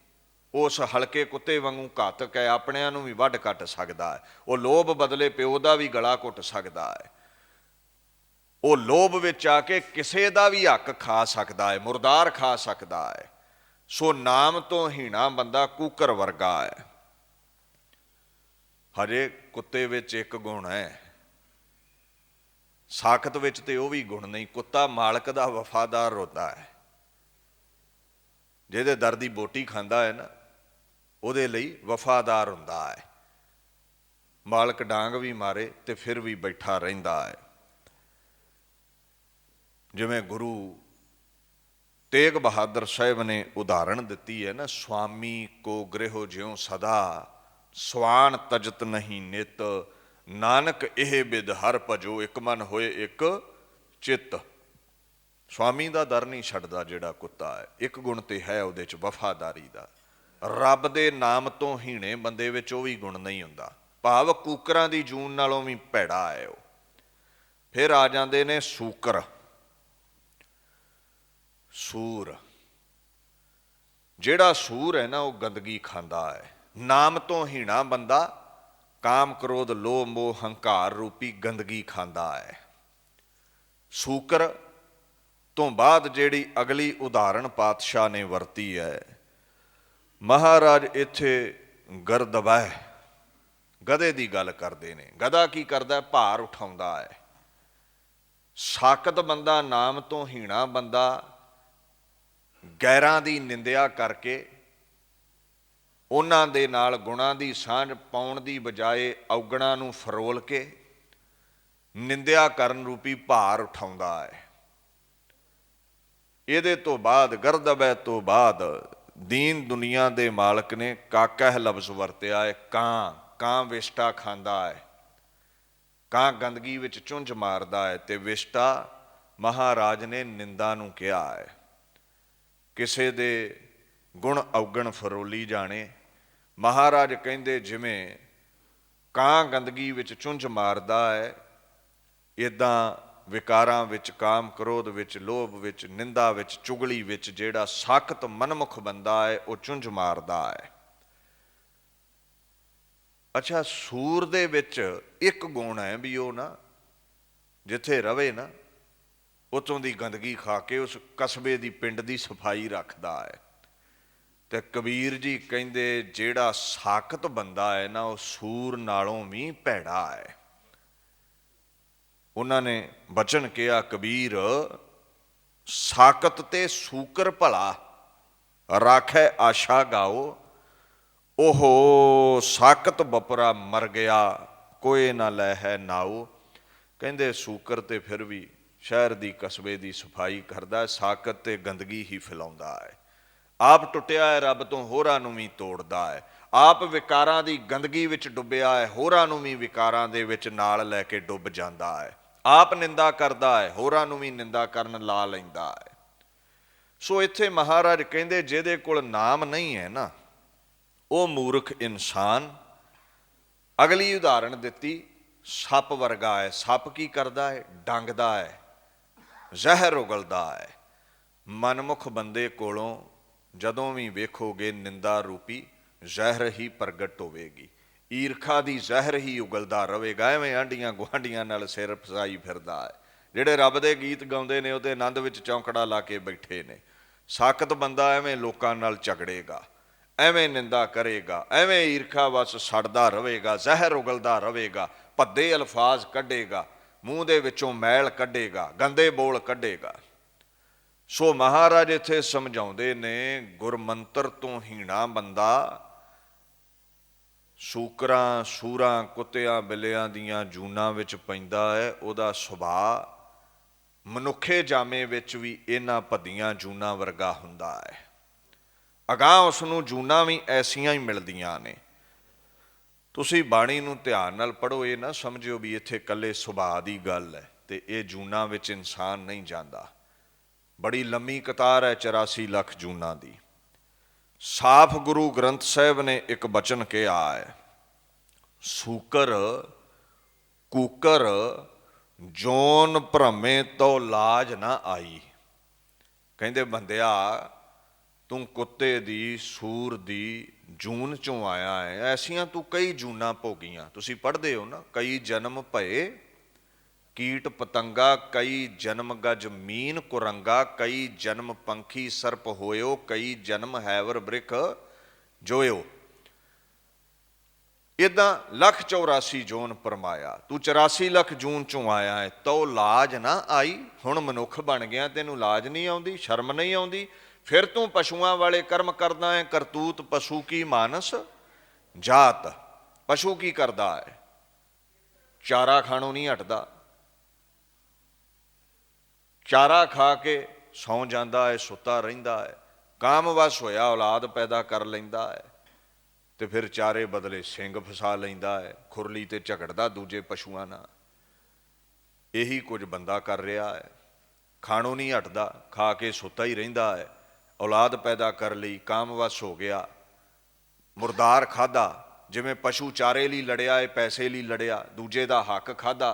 ਉਸ ਹਲਕੇ ਕੁੱਤੇ ਵਾਂਗੂ ਘਾਤਕ ਹੈ, ਆਪਣਿਆਂ ਨੂੰ ਵੀ ਵੱਢ ਕੱਟ ਸਕਦਾ ਹੈ। ਉਹ ਲੋਭ ਬਦਲੇ ਪਿਓ ਦਾ ਵੀ ਗਲਾ ਘੁੱਟ ਸਕਦਾ ਹੈ। ਉਹ ਲੋਭ ਵਿੱਚ ਆ ਕੇ ਕਿਸੇ ਦਾ ਵੀ ਹੱਕ ਖਾ ਸਕਦਾ ਹੈ, ਮੁਰਦਾਰ ਖਾ ਸਕਦਾ ਹੈ। ਸੋ ਨਾਮ ਤੋਂ ਹੀਣਾ ਬੰਦਾ ਕੂਕਰ ਵਰਗਾ ਹੈ। ਹਜੇ ਕੁੱਤੇ ਵਿੱਚ ਇੱਕ ਗੁਣ ਹੈ, ਸਾਖਤ ਵਿੱਚ ਤੇ ਉਹ ਵੀ ਗੁਣ ਨਹੀਂ। ਕੁੱਤਾ ਮਾਲਕ ਦਾ ਵਫਾਦਾਰ ਹੁੰਦਾ ਹੈ। ਜਿਹਦੇ ਦਰ ਦੀ ਬੋਟੀ ਖਾਂਦਾ ਹੈ ਨਾ, ਉਹਦੇ ਲਈ ਵਫਾਦਾਰ ਹੁੰਦਾ ਹੈ। ਮਾਲਕ ਡਾਂਗ ਵੀ ਮਾਰੇ ਤੇ ਫਿਰ ਵੀ ਬੈਠਾ ਰਹਿੰਦਾ ਹੈ। ਜਿਵੇਂ ਗੁਰੂ ਤੇਗ ਬਹਾਦਰ ਸਾਹਿਬ ਨੇ ਉਦਾਹਰਣ ਦਿੱਤੀ ਹੈ ਨਾ, ਸੁਆਮੀ ਕੋ ਗ੍ਰਹਿ ਜਿਉ ਸਦਾ, ਸਵਾਨ ਤਜਤ ਨਹੀਂ ਨਿਤ, ਨਾਨਕ ਇਹ ਬਿਦ ਹਰ ਭਜੋ, ਇੱਕ ਮਨ ਹੋਏ ਇੱਕ ਚਿੱਤ। ਸੁਆਮੀ ਦਾ ਦਰ ਨਹੀਂ ਛੱਡਦਾ ਜਿਹੜਾ ਕੁੱਤਾ ਹੈ। ਇੱਕ ਗੁਣ ਤੇ ਹੈ ਉਹਦੇ 'ਚ, ਵਫਾਦਾਰੀ ਦਾ। ਰੱਬ ਦੇ ਨਾਮ ਤੋਂ ਹੀਣੇ ਬੰਦੇ ਵਿੱਚ ਉਹ ਵੀ ਗੁਣ ਨਹੀਂ ਹੁੰਦਾ। ਭਾਵ ਕੂਕਰਾਂ ਦੀ ਜੂਨ ਨਾਲੋਂ ਵੀ ਭੈੜਾ ਹੈ ਉਹ। ਫਿਰ ਆ ਜਾਂਦੇ ਨੇ ਸੂਕਰ, ਸੂਰ। ਜਿਹੜਾ ਸੂਰ ਹੈ ਨਾ, ਉਹ ਗੰਦਗੀ ਖਾਂਦਾ ਹੈ। ਨਾਮ ਤੋਂ ਹੀਣਾ ਬੰਦਾ ਕਾਮ ਕ੍ਰੋਧ ਲੋਭ ਮੋਹ ਹੰਕਾਰ ਰੂਪੀ ਗੰਦਗੀ ਖਾਂਦਾ ਹੈ। ਸੂਕਰ ਤੋਂ ਬਾਅਦ ਜਿਹੜੀ ਅਗਲੀ ਉਦਾਹਰਣ ਪਾਤਸ਼ਾਹ ਨੇ ਵਰਤੀ ਹੈ, ਮਹਾਰਾਜ ਇੱਥੇ ਗਰਦਬਹਿ, ਗਧੇ ਦੀ ਗੱਲ ਕਰਦੇ ਨੇ। ਗਧਾ ਕੀ ਕਰਦਾ? ਭਾਰ ਉਠਾਉਂਦਾ ਹੈ। ਸਾਕਤ ਬੰਦਾ, ਨਾਮ ਤੋਂ ਹੀਣਾ ਬੰਦਾ, ਗੈਰਾਂ ਦੀ ਨਿੰਦਿਆ ਕਰਕੇ ਉਹਨਾਂ ਦੇ ਨਾਲ ਗੁਣਾਂ ਦੀ ਸਾਂਝ ਪਾਉਣ ਦੀ ਬਜਾਏ ਔਗਣਾਂ ਨੂੰ ਫਰੋਲ ਕੇ ਨਿੰਦਿਆ ਕਰਨ ਰੂਪੀ ਭਾਰ ਉਠਾਉਂਦਾ ਹੈ। ਇਹਦੇ ਤੋਂ ਬਾਅਦ, ਗਰਦਬਹਿ ਤੋਂ ਬਾਅਦ, ਦੀਨ ਦੁਨੀਆ ਦੇ ਮਾਲਕ ਨੇ ਕਾਕਹਿ ਲਫ਼ਜ਼ ਵਰਤਿਆ ਹੈ। ਕਾਂ, ਕਾਂ ਵਿਸ਼ਟਾ ਖਾਂਦਾ ਹੈ। ਕਾਂ ਗੰਦਗੀ ਵਿੱਚ ਚੁੰਝ ਮਾਰਦਾ ਹੈ। ਤੇ ਵਿਸ਼ਟਾ ਮਹਾਰਾਜ ਨੇ ਨਿੰਦਾ ਨੂੰ ਕਿਹਾ ਹੈ। ਕਿਸੇ ਦੇ ਗੁਣ ਔਗਣ ਫਰੋਲੀ ਜਾਣੇ। ਮਹਾਰਾਜ ਕਹਿੰਦੇ ਜਿਵੇਂ ਕਾਂ ਗੰਦਗੀ ਵਿੱਚ ਚੁੰਝ ਮਾਰਦਾ ਹੈ, ਇੱਦਾਂ ਵਿਕਾਰਾਂ ਵਿੱਚ, ਕਾਮ ਕ੍ਰੋਧ ਵਿੱਚ, ਲੋਭ ਵਿੱਚ, ਨਿੰਦਾ ਵਿੱਚ, ਚੁਗਲੀ ਵਿੱਚ ਜਿਹੜਾ ਸਾਖਤ ਮਨਮੁਖ ਬੰਦਾ ਹੈ, ਉਹ ਚੁੰਝ ਮਾਰਦਾ ਹੈ। ਅੱਛਾ, ਸੂਰ ਦੇ ਵਿੱਚ ਇੱਕ ਗੁਣ ਹੈ ਵੀ ਉਹ ਨਾ ਜਿੱਥੇ ਰਵੇ ਨਾ, ਉੱਥੋਂ ਦੀ ਗੰਦਗੀ ਖਾ ਕੇ ਉਸ ਕਸਬੇ ਦੀ, ਪਿੰਡ ਦੀ ਸਫਾਈ ਰੱਖਦਾ ਹੈ। ਤੇ ਕਬੀਰ ਜੀ ਕਹਿੰਦੇ ਜਿਹੜਾ ਸਾਕਤ ਬੰਦਾ ਹੈ ਨਾ, ਉਹ ਸੂਰ ਨਾਲੋਂ ਵੀ ਭੈੜਾ ਹੈ। ਉਹਨਾਂ ਨੇ ਬਚਨ ਕਿਹਾ, ਕਬੀਰ ਸਾਕਤ ਤੇ ਸੂਕਰ ਭਲਾ, ਰਾਖੈ ਆਸ਼ਾ ਗਾਓ, ਉਹ ਸਾਕਤ ਬਪਰਾ ਮਰ ਗਿਆ, ਕੋਏ ਨਾ ਲੈ ਹੈ ਨਾਓ। ਕਹਿੰਦੇ ਸੂਕਰ ਤੇ ਫਿਰ ਵੀ ਸ਼ਹਿਰ ਦੀ, ਕਸਬੇ ਦੀ ਸਫਾਈ ਕਰਦਾ, ਸਾਕਤ ਤੇ ਗੰਦਗੀ ਹੀ ਫੈਲਾਉਂਦਾ ਹੈ। ਆਪ ਟੁੱਟਿਆ ਹੈ ਰੱਬ ਤੋਂ, ਹੋਰਾਂ ਨੂੰ ਵੀ ਤੋੜਦਾ ਹੈ। ਆਪ ਵਿਕਾਰਾਂ ਦੀ ਗੰਦਗੀ ਵਿੱਚ ਡੁੱਬਿਆ ਹੈ, ਹੋਰਾਂ ਨੂੰ ਵੀ ਵਿਕਾਰਾਂ ਦੇ ਵਿੱਚ ਨਾਲ ਲੈ ਕੇ ਡੁੱਬ ਜਾਂਦਾ ਹੈ। ਆਪ ਨਿੰਦਾ ਕਰਦਾ ਹੈ, ਹੋਰਾਂ ਨੂੰ ਵੀ ਨਿੰਦਾ ਕਰਨ ਲਾ ਲੈਂਦਾ ਹੈ। ਸੋ ਇੱਥੇ ਮਹਾਰਾਜ ਕਹਿੰਦੇ ਜਿਹਦੇ ਕੋਲ ਨਾਮ ਨਹੀਂ ਹੈ ਨਾ, ਉਹ ਮੂਰਖ ਇਨਸਾਨ। ਅਗਲੀ ਉਦਾਹਰਣ ਦਿੱਤੀ, ਸੱਪ ਵਰਗਾ ਹੈ। ਸੱਪ ਕੀ ਕਰਦਾ ਹੈ? ਡੰਗਦਾ ਹੈ, ਜ਼ਹਿਰ ਉਗਲਦਾ ਹੈ। ਮਨਮੁਖ ਬੰਦੇ ਕੋਲੋਂ ਜਦੋਂ ਵੀ ਵੇਖੋਗੇ ਨਿੰਦਾ ਰੂਪੀ ਜ਼ਹਿਰ ਹੀ ਪ੍ਰਗਟ ਹੋਵੇਗੀ। ਈਰਖਾ ਦੀ ਜ਼ਹਿਰ ਹੀ ਉਗਲਦਾ ਰਹੇਗਾ। ਐਵੇਂ ਆਂਢੀਆਂ ਗੁਆਂਢੀਆਂ ਨਾਲ ਸਿਰ ਫਸਾਈ ਫਿਰਦਾ ਹੈ। ਜਿਹੜੇ ਰੱਬ ਦੇ ਗੀਤ ਗਾਉਂਦੇ ਨੇ ਉਹਦੇ ਆਨੰਦ ਵਿੱਚ ਚੌਂਕੜਾ ਲਾ ਕੇ ਬੈਠੇ ਨੇ। ਸਾਕਤ ਬੰਦਾ ਐਵੇਂ ਲੋਕਾਂ ਨਾਲ ਝਗੜੇਗਾ, ਐਵੇਂ ਨਿੰਦਾ ਕਰੇਗਾ, ਐਵੇਂ ਈਰਖਾ ਵਸ ਸੜਦਾ ਰਹੇਗਾ, ਜ਼ਹਿਰ ਉਗਲਦਾ ਰਹੇਗਾ, ਭੱਦੇ ਅਲਫਾਜ਼ ਕੱਢੇਗਾ, ਮੂੰਹ ਦੇ ਵਿੱਚੋਂ ਮੈਲ ਕੱਢੇਗਾ, ਗੰਦੇ ਬੋਲ ਕੱਢੇਗਾ। ਸੋ ਮਹਾਰਾਜ ਇੱਥੇ ਸਮਝਾਉਂਦੇ ਨੇ, ਗੁਰਮੰਤਰ ਤੋਂ ਹੀਣਾ ਬੰਦਾ ਸੂਕਰਾਂ, ਸੂਰਾਂ, ਕੁੱਤਿਆਂ, ਬਿੱਲਿਆਂ ਦੀਆਂ ਜੂਨਾਂ ਵਿੱਚ ਪੈਂਦਾ ਹੈ। ਉਹਦਾ ਸੁਭਾਅ ਮਨੁੱਖੇ ਜਾਮੇ ਵਿੱਚ ਵੀ ਇਹਨਾਂ ਭੱਦੀਆਂ ਜੂਨਾਂ ਵਰਗਾ ਹੁੰਦਾ ਹੈ। ਅਗਾਂਹ ਉਸ ਨੂੰ ਜੂਨਾਂ ਵੀ ਐਸੀਆਂ ਹੀ ਮਿਲਦੀਆਂ ਨੇ। ਤੁਸੀਂ ਬਾਣੀ ਨੂੰ ਧਿਆਨ ਨਾਲ ਪੜ੍ਹੋ, ਇਹ ਨਾ ਸਮਝਿਓ ਵੀ ਇੱਥੇ ਇਕੱਲੇ ਸੁਭਾਅ ਦੀ ਗੱਲ ਹੈ ਤੇ ਇਹ ਜੂਨਾਂ ਵਿੱਚ ਇਨਸਾਨ ਨਹੀਂ ਜਾਂਦਾ। ਬੜੀ ਲੰਮੀ ਕਤਾਰ ਹੈ 84 ਲੱਖ ਜੂਨਾਂ ਦੀ। ਸਾਫ ਗੁਰੂ ਗ੍ਰੰਥ ਸਾਹਿਬ ਨੇ ਇੱਕ ਬਚਨ ਕਿਹਾ ਹੈ, ਸੂਕਰ, ਕੂਕਰ, ਜੋਨ ਭ੍ਰਮੇ ਤੋ ਲਾਜ ਨਾ ਆਈ। ਕਹਿੰਦੇ ਬੰਦਿਆ ਤੂੰ ਕੁੱਤੇ ਦੀ ਸੂਰ ਦੀ ਜੂਨ ਚੋਂ ਆਇਆ ਹੈ, ਐਸੀਆਂ ਤੂੰ ਕਈ ਜੂਨਾਂ ਭੋਗੀਆਂ। ਤੁਸੀਂ ਪੜ੍ਹਦੇ ਹੋ ਨਾ, ਕਈ ਜਨਮ ਭਏ ਕੀਟ ਪਤੰਗਾ, ਕਈ ਜਨਮ ਗਜ ਮੀਨ ਕੁਰੰਗਾ, ਕਈ ਜਨਮ ਪੰਖੀ ਸਰਪ ਹੋਇਓ, ਕਈ ਜਨਮ ਹੈਵਰ ਬ੍ਰਿਖ ਜੋਇਓ। ਇਦਾਂ 1,84 ਜੂਨ ਪਰਮਾਇਆ। ਤੂੰ 84 ਲੱਖ ਜੂਨ ਚੋਂ ਆਇਆ ਹੈ, ਤੋ ਲਾਜ ਨਾ ਆਈ। ਹੁਣ ਮਨੁੱਖ ਬਣ ਗਿਆ, ਤੈਨੂੰ ਲਾਜ ਨਹੀਂ ਆਉਂਦੀ, ਸ਼ਰਮ ਨਹੀਂ ਆਉਂਦੀ। ਫਿਰ ਤੂੰ ਪਸ਼ੂਆਂ ਵਾਲੇ ਕਰਮ ਕਰਦਾ ਹੈ। ਕਰਤੂਤ ਪਸ਼ੂ ਕੀ ਮਾਨਸ ਜਾਤ। ਪਸ਼ੂ ਕੀ ਕਰਦਾ ਹੈ? ਚਾਰਾ ਖਾਣੋਂ ਨਹੀਂ ਹਟਦਾ, ਚਾਰਾ ਖਾ ਕੇ ਸੌਂ ਜਾਂਦਾ ਹੈ, ਸੁੱਤਾ ਰਹਿੰਦਾ ਹੈ। ਕਾਮਵਸ਼ ਹੋਇਆ ਔਲਾਦ ਪੈਦਾ ਕਰ ਲੈਂਦਾ ਹੈ, ਤੇ ਫਿਰ ਚਾਰੇ ਬਦਲੇ ਸਿੰਘ ਫਸਾ ਲੈਂਦਾ ਹੈ, ਖੁਰਲੀ ਤੇ ਝਗੜਦਾ ਦੂਜੇ ਪਸ਼ੂਆਂ ਨਾਲ। ਇਹੀ ਕੁਝ ਬੰਦਾ ਕਰ ਰਿਹਾ ਹੈ। ਖਾਣੋਂ ਨਹੀਂ ਹਟਦਾ, ਖਾ ਕੇ ਸੁੱਤਾ ਹੀ ਰਹਿੰਦਾ ਹੈ। ਔਲਾਦ ਪੈਦਾ ਕਰ ਲਈ, ਕਾਮਵਸ਼ ਹੋ ਗਿਆ, ਮੁਰਦਾਰ ਖਾਧਾ। ਜਿਵੇਂ ਪਸ਼ੂ ਚਾਰੇ ਲਈ ਲੜਿਆ ਹੈ, ਪੈਸੇ ਲਈ ਲੜਿਆ, ਦੂਜੇ ਦਾ ਹੱਕ ਖਾਧਾ,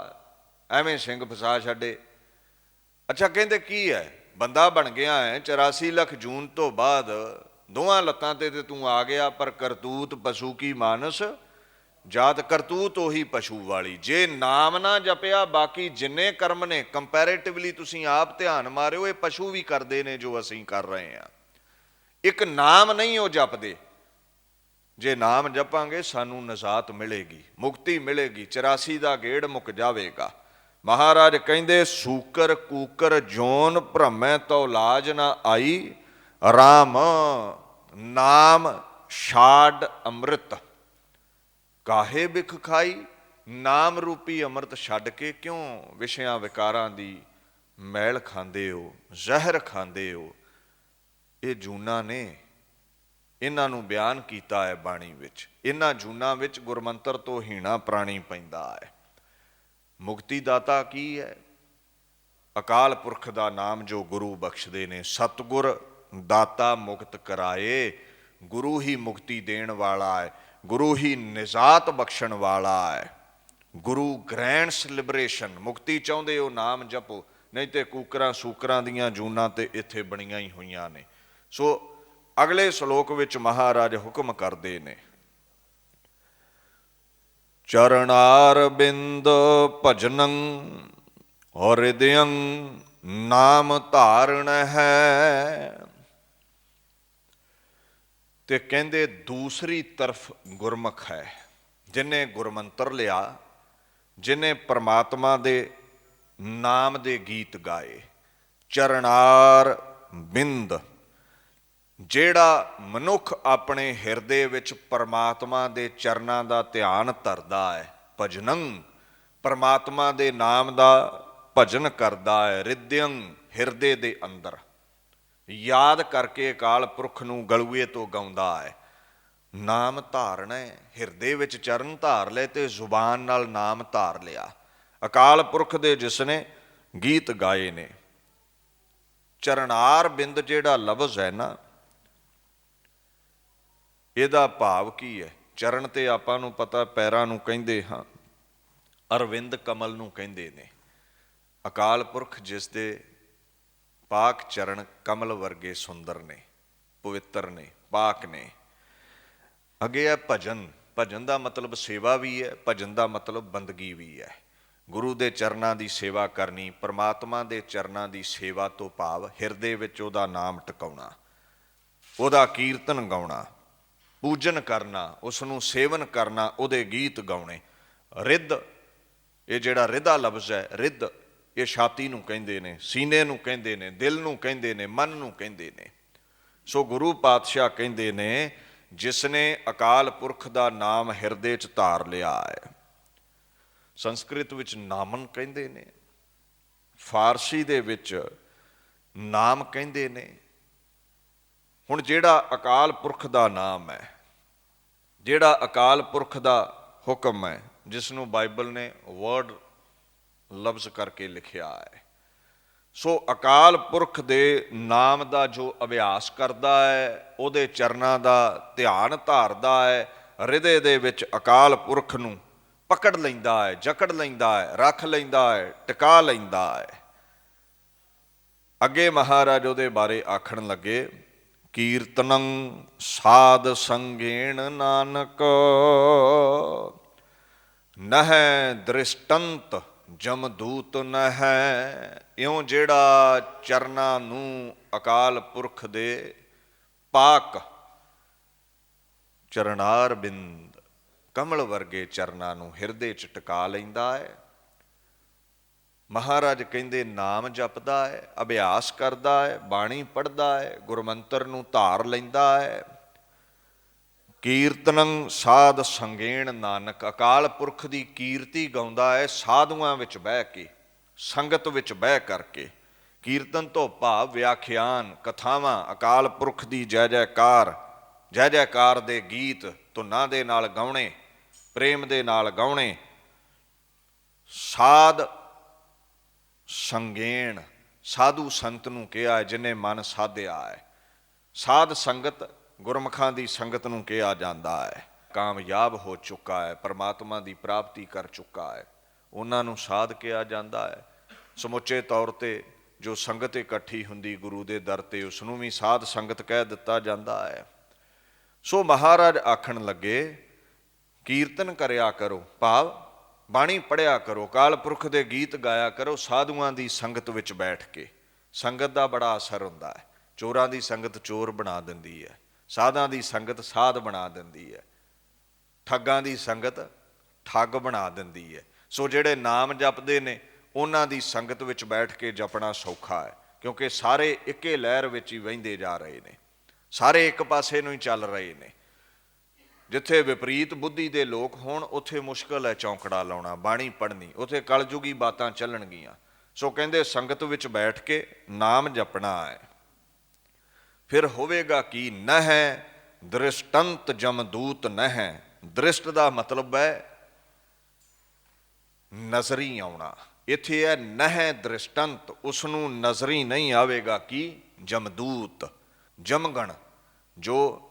ਐਵੇਂ ਸਿੰਘ ਫਸਾ ਛੱਡੇ। ਅੱਛਾ, ਕਹਿੰਦੇ ਕੀ ਹੈ? ਬੰਦਾ ਬਣ ਗਿਆ ਹੈ 84 ਲੱਖ ਜੂਨ ਤੋਂ ਬਾਅਦ, ਦੋਵਾਂ ਲੱਤਾਂ ਤੇ ਤੂੰ ਆ ਗਿਆ, ਪਰ ਕਰਤੂਤ ਪਸ਼ੂ ਕੀ ਮਾਨਸ ਜਾਤ। ਕਰਤੂਤ ਉਹੀ ਪਸ਼ੂ ਵਾਲੀ। ਜੇ ਨਾਮ ਨਾ ਜਪਿਆ, ਬਾਕੀ ਜਿੰਨੇ ਕਰਮ ਨੇ ਕੰਪੈਰੇਟਿਵਲੀ ਤੁਸੀਂ ਆਪ ਧਿਆਨ ਮਾਰਿਓ, ਇਹ ਪਸ਼ੂ ਵੀ ਕਰਦੇ ਨੇ ਜੋ ਅਸੀਂ ਕਰ ਰਹੇ ਹਾਂ। ਇੱਕ ਨਾਮ ਨਹੀਂ ਉਹ ਜਪਦੇ। ਜੇ ਨਾਮ ਜਪਾਂਗੇ ਸਾਨੂੰ ਨਜ਼ਾਤ ਮਿਲੇਗੀ, ਮੁਕਤੀ ਮਿਲੇਗੀ, 84 ਦਾ ਗੇੜ ਮੁੱਕ ਜਾਵੇਗਾ। ਮਹਾਰਾਜ ਕਹਿੰਦੇ ਸੂਕਰ ਕੂਕਰ ਜੋਨ ਭ੍ਰਮੈ ਤੋ ਲਾਜ ਨਾ ਆਈ। ਰਾਮ ਨਾਮ ਛਾੜ ਅੰਮ੍ਰਿਤ ਕਾਹੇ ਬਿਖ ਖਾਈ। ਨਾਮ ਰੂਪੀ ਅੰਮ੍ਰਿਤ ਛੱਡ ਕੇ ਕਿਉਂ ਵਿਸ਼ਿਆਂ ਵਿਕਾਰਾਂ ਦੀ ਮੈਲ ਖਾਂਦੇ ਹੋ, ਜ਼ਹਿਰ ਖਾਂਦੇ ਹੋ? ਇਹ ਜੂਨਾਂ ਨੇ, ਇਹਨਾਂ ਨੂੰ ਬਿਆਨ ਕੀਤਾ ਹੈ ਬਾਣੀ ਵਿੱਚ। ਇਹਨਾਂ ਜੂਨਾਂ ਵਿੱਚ ਗੁਰਮੰਤਰ ਤੋਂ ਹੀਣਾ ਪ੍ਰਾਣੀ ਪੈਂਦਾ ਹੈ। ਮੁਕਤੀ ਦਾਤਾ ਕੀ ਹੈ? ਅਕਾਲ ਪੁਰਖ ਦਾ ਨਾਮ ਜੋ ਗੁਰੂ ਬਖਸ਼ਦੇ ਨੇ। ਸਤਿਗੁਰ ਦਾਤਾ ਮੁਕਤ ਕਰਾਏ। ਗੁਰੂ ਹੀ ਮੁਕਤੀ ਦੇਣ ਵਾਲਾ ਹੈ, ਗੁਰੂ ਹੀ ਨਿਜਾਤ ਬਖਸ਼ਣ ਵਾਲਾ ਹੈ। ਗੁਰੂ ਗ੍ਰੈਂਟਸ ਲਿਬਰੇਸ਼ਨ। ਮੁਕਤੀ ਚਾਹੁੰਦੇ ਹੋ ਨਾਮ ਜਪੋ, ਨਹੀਂ ਤੇ ਕੂਕਰਾਂ ਸੂਕਰਾਂ ਦੀਆਂ ਜੂਨਾਂ ਤੇ ਇੱਥੇ ਬਣੀਆਂ ਹੀ ਹੋਈਆਂ ਨੇ। ਸੋ ਅਗਲੇ ਸ਼ਲੋਕ ਵਿੱਚ ਮਹਾਰਾਜ ਹੁਕਮ ਕਰਦੇ ਨੇ, ਚਰਨਾਰ ਬਿੰਦ ਭਜਨੰ ਹਿਰਦਯੰ ਨਾਮ ਧਾਰਣ ਹੈ। ਤੇ ਕਹਿੰਦੇ ਦੂਸਰੀ ਤਰਫ ਗੁਰਮੁਖ ਹੈ, ਜਿਹਨੇ ਗੁਰਮੰਤਰ ਲਿਆ, ਜਿਹਨੇ ਪਰਮਾਤਮਾ ਦੇ ਨਾਮ ਦੇ ਗੀਤ ਗਾਏ। ਚਰਨਾਰ ਬਿੰਦ, ਜਿਹੜਾ ਮਨੁੱਖ ਆਪਣੇ ਹਿਰਦੇ ਵਿੱਚ ਪਰਮਾਤਮਾ ਦੇ ਚਰਨਾਂ ਦਾ ਧਿਆਨ ਧਰਦਾ ਹੈ। ਭਜਨੰ, ਪਰਮਾਤਮਾ ਦੇ ਨਾਮ ਦਾ ਭਜਨ ਕਰਦਾ ਹੈ। ਹਿਰਦਯੰ, ਹਿਰਦੇ ਦੇ ਅੰਦਰ ਯਾਦ ਕਰਕੇ ਅਕਾਲ ਪੁਰਖ ਨੂੰ ਗਲੂਏ ਤੋਂ ਗਾਉਂਦਾ ਹੈ। ਨਾਮ ਧਾਰਨਾ, ਹਿਰਦੇ ਵਿੱਚ ਚਰਨ ਧਾਰ ਲਏ ਤੇ ਜ਼ੁਬਾਨ ਨਾਲ ਨਾਮ ਧਾਰ ਲਿਆ। ਅਕਾਲ ਪੁਰਖ ਦੇ ਜਿਸਨੇ ਗੀਤ ਗਾਏ ਨੇ। ਚਰਨਾਰ ਬਿੰਦ ਜਿਹੜਾ ਲਫ਼ਜ਼ ਹੈ ਨਾ, ਇਹਦਾ ਭਾਵ ਕੀ ਹੈ? ਚਰਨ ਤੇ ਆਪਾਂ ਨੂੰ ਪਤਾ ਪੈਰਾਂ ਨੂੰ ਕਹਿੰਦੇ ਹਾਂ, ਅਰਵਿੰਦ ਕਮਲ ਨੂੰ ਕਹਿੰਦੇ ਨੇ। ਅਕਾਲ ਪੁਰਖ ਜਿਸ ਦੇ ਪਾਕ ਚਰਨ ਕਮਲ ਵਰਗੇ ਸੁੰਦਰ ਨੇ, ਪਵਿੱਤਰ ਨੇ, ਪਾਕ ਨੇ। ਅੱਗੇ ਹੈ ਭਜਨ। ਭਜਨ ਦਾ ਮਤਲਬ ਸੇਵਾ ਵੀ ਹੈ, ਭਜਨ ਦਾ ਮਤਲਬ ਬੰਦਗੀ ਵੀ ਹੈ। ਗੁਰੂ ਦੇ ਚਰਨਾਂ ਦੀ ਸੇਵਾ ਕਰਨੀ। ਪਰਮਾਤਮਾ ਦੇ ਚਰਨਾਂ ਦੀ ਸੇਵਾ ਤੋਂ ਭਾਵ ਹਿਰਦੇ ਵਿੱਚ ਉਹਦਾ ਨਾਮ ਟਿਕਾਉਣਾ, ਉਹਦਾ ਕੀਰਤਨ ਗਾਉਣਾ, ਪੂਜਨ ਕਰਨਾ, ਉਸ ਨੂੰ ਸੇਵਨ ਕਰਨਾ, ਉਹਦੇ ਗੀਤ ਗਾਉਣੇ। ਰਿੱਧ, ਇਹ ਜਿਹੜਾ ਰਿਧਾ ਲਫ਼ਜ਼ ਹੈ, ਰਿੱਧ, ਇਹ ਛਾਤੀ ਨੂੰ ਕਹਿੰਦੇ ਨੇ, ਸੀਨੇ ਨੂੰ ਕਹਿੰਦੇ ਨੇ, ਦਿਲ ਨੂੰ ਕਹਿੰਦੇ ਨੇ, ਮਨ ਨੂੰ ਕਹਿੰਦੇ ਨੇ। ਸੋ ਗੁਰੂ ਪਾਤਸ਼ਾਹ ਕਹਿੰਦੇ ਨੇ ਜਿਸਨੇ ਅਕਾਲ ਪੁਰਖ ਦਾ ਨਾਮ ਹਿਰਦੇ 'ਚ ਧਾਰ ਲਿਆ ਹੈ। ਸੰਸਕ੍ਰਿਤ ਵਿੱਚ ਨਾਮਨ ਕਹਿੰਦੇ ਨੇ, ਫਾਰਸੀ ਦੇ ਵਿੱਚ ਨਾਮ ਕਹਿੰਦੇ ਨੇ। ਹੁਣ ਜਿਹੜਾ ਅਕਾਲ ਪੁਰਖ ਦਾ ਨਾਮ ਹੈ, ਜਿਹੜਾ ਅਕਾਲ ਪੁਰਖ ਦਾ ਹੁਕਮ ਹੈ, ਜਿਸ ਨੂੰ ਬਾਈਬਲ ਨੇ ਵਰਡ ਲਫ਼ਜ਼ ਕਰਕੇ ਲਿਖਿਆ ਹੈ। ਸੋ ਅਕਾਲ ਪੁਰਖ ਦੇ ਨਾਮ ਦਾ ਜੋ ਅਭਿਆਸ ਕਰਦਾ ਹੈ, ਉਹਦੇ ਚਰਨਾਂ ਦਾ ਧਿਆਨ ਧਾਰਦਾ ਹੈ, ਹਿਰਦੇ ਦੇ ਵਿੱਚ ਅਕਾਲ ਪੁਰਖ ਨੂੰ ਪਕੜ ਲੈਂਦਾ ਹੈ, ਜਕੜ ਲੈਂਦਾ ਹੈ, ਰੱਖ ਲੈਂਦਾ ਹੈ, ਟਿਕਾ ਲੈਂਦਾ ਹੈ। ਅੱਗੇ ਮਹਾਰਾਜ ਉਹਦੇ ਬਾਰੇ ਆਖਣ ਲੱਗੇ, ਕੀਰਤਨੰ ਸਾਧ ਸੰਗੇਣ ਨਾਨਕ ਨਹਿ ਦ੍ਰਿਸ਼ਟੰਤ ਜਮਦੂਤ ਨਹਿ। ਇਉਂ ਜਿਹੜਾ ਚਰਨਾਂ ਨੂੰ ਅਕਾਲ ਪੁਰਖ ਦੇ ਪਾਕ ਚਰਨਾਰ ਬਿੰਦ ਕਮਲ ਵਰਗੇ ਚਰਨਾਂ ਨੂੰ ਹਿਰਦੇ 'ਚ ਟਿਕਾ ਲੈਂਦਾ ਹੈ। ਮਹਾਰਾਜ ਕਹਿੰਦੇ ਨਾਮ ਜਪਦਾ ਹੈ, ਅਭਿਆਸ ਕਰਦਾ ਹੈ, ਬਾਣੀ ਪੜ੍ਹਦਾ ਹੈ, ਗੁਰਮੰਤਰ ਨੂੰ ਧਾਰ ਲੈਂਦਾ ਹੈ। ਕੀਰਤਨੰ ਸਾਧ ਸੰਗੇਣ ਨਾਨਕ, ਅਕਾਲ ਪੁਰਖ ਦੀ ਕੀਰਤੀ ਗਾਉਂਦਾ ਹੈ ਸਾਧੂਆਂ ਵਿੱਚ ਬਹਿ ਕੇ, ਸੰਗਤ ਵਿੱਚ ਬਹਿ ਕਰਕੇ। ਕੀਰਤਨ ਤੋਂ ਭਾਵ ਵਿਆਖਿਆਨ, ਕਥਾਵਾਂ, ਅਕਾਲ ਪੁਰਖ ਦੀ ਜੈ ਜੈਕਾਰ, ਜੈ ਜੈਕਾਰ ਦੇ ਗੀਤ ਧੁਨਾਂ ਦੇ ਨਾਲ ਗਾਉਣੇ, ਪ੍ਰੇਮ ਦੇ ਨਾਲ ਗਾਉਣੇ। ਸਾਧ ਸੰਗੇਣ, ਸਾਧੂ ਸੰਤ ਨੂੰ ਕਿਹਾ ਜਿਹਨੇ ਮਨ ਸਾਧਿਆ ਹੈ। ਸਾਧ ਸੰਗਤ ਗੁਰਮੁਖਾਂ ਦੀ ਸੰਗਤ ਨੂੰ ਕਿਹਾ ਜਾਂਦਾ ਹੈ। ਕਾਮਯਾਬ ਹੋ ਚੁੱਕਾ ਹੈ, ਪਰਮਾਤਮਾ ਦੀ ਪ੍ਰਾਪਤੀ ਕਰ ਚੁੱਕਾ ਹੈ, ਉਹਨਾਂ ਨੂੰ ਸਾਧ ਕਿਹਾ ਜਾਂਦਾ ਹੈ। ਸਮੁੱਚੇ ਤੌਰ 'ਤੇ ਜੋ ਸੰਗਤ ਇਕੱਠੀ ਹੁੰਦੀ ਗੁਰੂ ਦੇ ਦਰ 'ਤੇ, ਉਸ ਨੂੰ ਵੀ ਸਾਧ ਸੰਗਤ ਕਹਿ ਦਿੱਤਾ ਜਾਂਦਾ ਹੈ। ਸੋ ਮਹਾਰਾਜ ਆਖਣ ਲੱਗੇ, ਕੀਰਤਨ ਕਰਿਆ ਕਰੋ, ਭਾਵ ਬਾਣੀ ਪੜ੍ਹਿਆ ਕਰੋ, ਅਕਾਲ ਪੁਰਖ ਦੇ ਗੀਤ ਗਾਇਆ ਕਰੋ ਸਾਧੂਆਂ ਦੀ ਸੰਗਤ ਵਿੱਚ ਬੈਠ ਕੇ। ਸੰਗਤ ਦਾ ਬੜਾ ਅਸਰ ਹੁੰਦਾ ਹੈ। ਚੋਰਾਂ ਦੀ ਸੰਗਤ ਚੋਰ ਬਣਾ ਦਿੰਦੀ ਹੈ, ਸਾਧਾਂ ਦੀ ਸੰਗਤ ਸਾਧ ਬਣਾ ਦਿੰਦੀ ਹੈ, ਠੱਗਾਂ ਦੀ ਸੰਗਤ ਠੱਗ ਬਣਾ ਦਿੰਦੀ ਹੈ। ਸੋ ਜਿਹੜੇ ਨਾਮ ਜਪਦੇ ਨੇ ਉਹਨਾਂ ਦੀ ਸੰਗਤ ਵਿੱਚ ਬੈਠ ਕੇ ਜਪਣਾ ਸੌਖਾ ਹੈ, ਕਿਉਂਕਿ ਸਾਰੇ ਇੱਕੇ ਲਹਿਰ ਵਿੱਚ ਹੀ ਵਹਿੰਦੇ ਜਾ ਰਹੇ ਨੇ, ਸਾਰੇ ਇੱਕ ਪਾਸੇ ਨੂੰ ਹੀ ਚੱਲ ਰਹੇ ਨੇ। ਜਿੱਥੇ ਵਿਪਰੀਤ ਬੁੱਧੀ ਦੇ ਲੋਕ ਹੋਣ ਉੱਥੇ ਮੁਸ਼ਕਲ ਹੈ ਚੌਂਕੜਾ ਲਾਉਣਾ, ਬਾਣੀ ਪੜ੍ਹਨੀ, ਉੱਥੇ ਕਲਯੁਗੀ ਬਾਤਾਂ ਚੱਲਣਗੀਆਂ। ਸੋ ਕਹਿੰਦੇ ਸੰਗਤ ਵਿੱਚ ਬੈਠ ਕੇ ਨਾਮ ਜਪਣਾ ਹੈ। ਫਿਰ ਹੋਵੇਗਾ ਕੀ, ਨਹਿ ਦ੍ਰਿਸ਼ਟੰਤ ਜਮਦੂਤ ਨਹਿ। ਦ੍ਰਿਸ਼ਟ ਦਾ ਮਤਲਬ ਹੈ ਨਜ਼ਰੀ ਆਉਣਾ, ਇੱਥੇ ਹੈ ਨਹਿ ਦ੍ਰਿਸ਼ਟੰਤ, ਉਸ ਨੂੰ ਨਜ਼ਰੀ ਨਹੀਂ ਆਵੇਗਾ ਕੀ, ਜਮਦੂਤ, ਜਮਗਣ, ਜੋ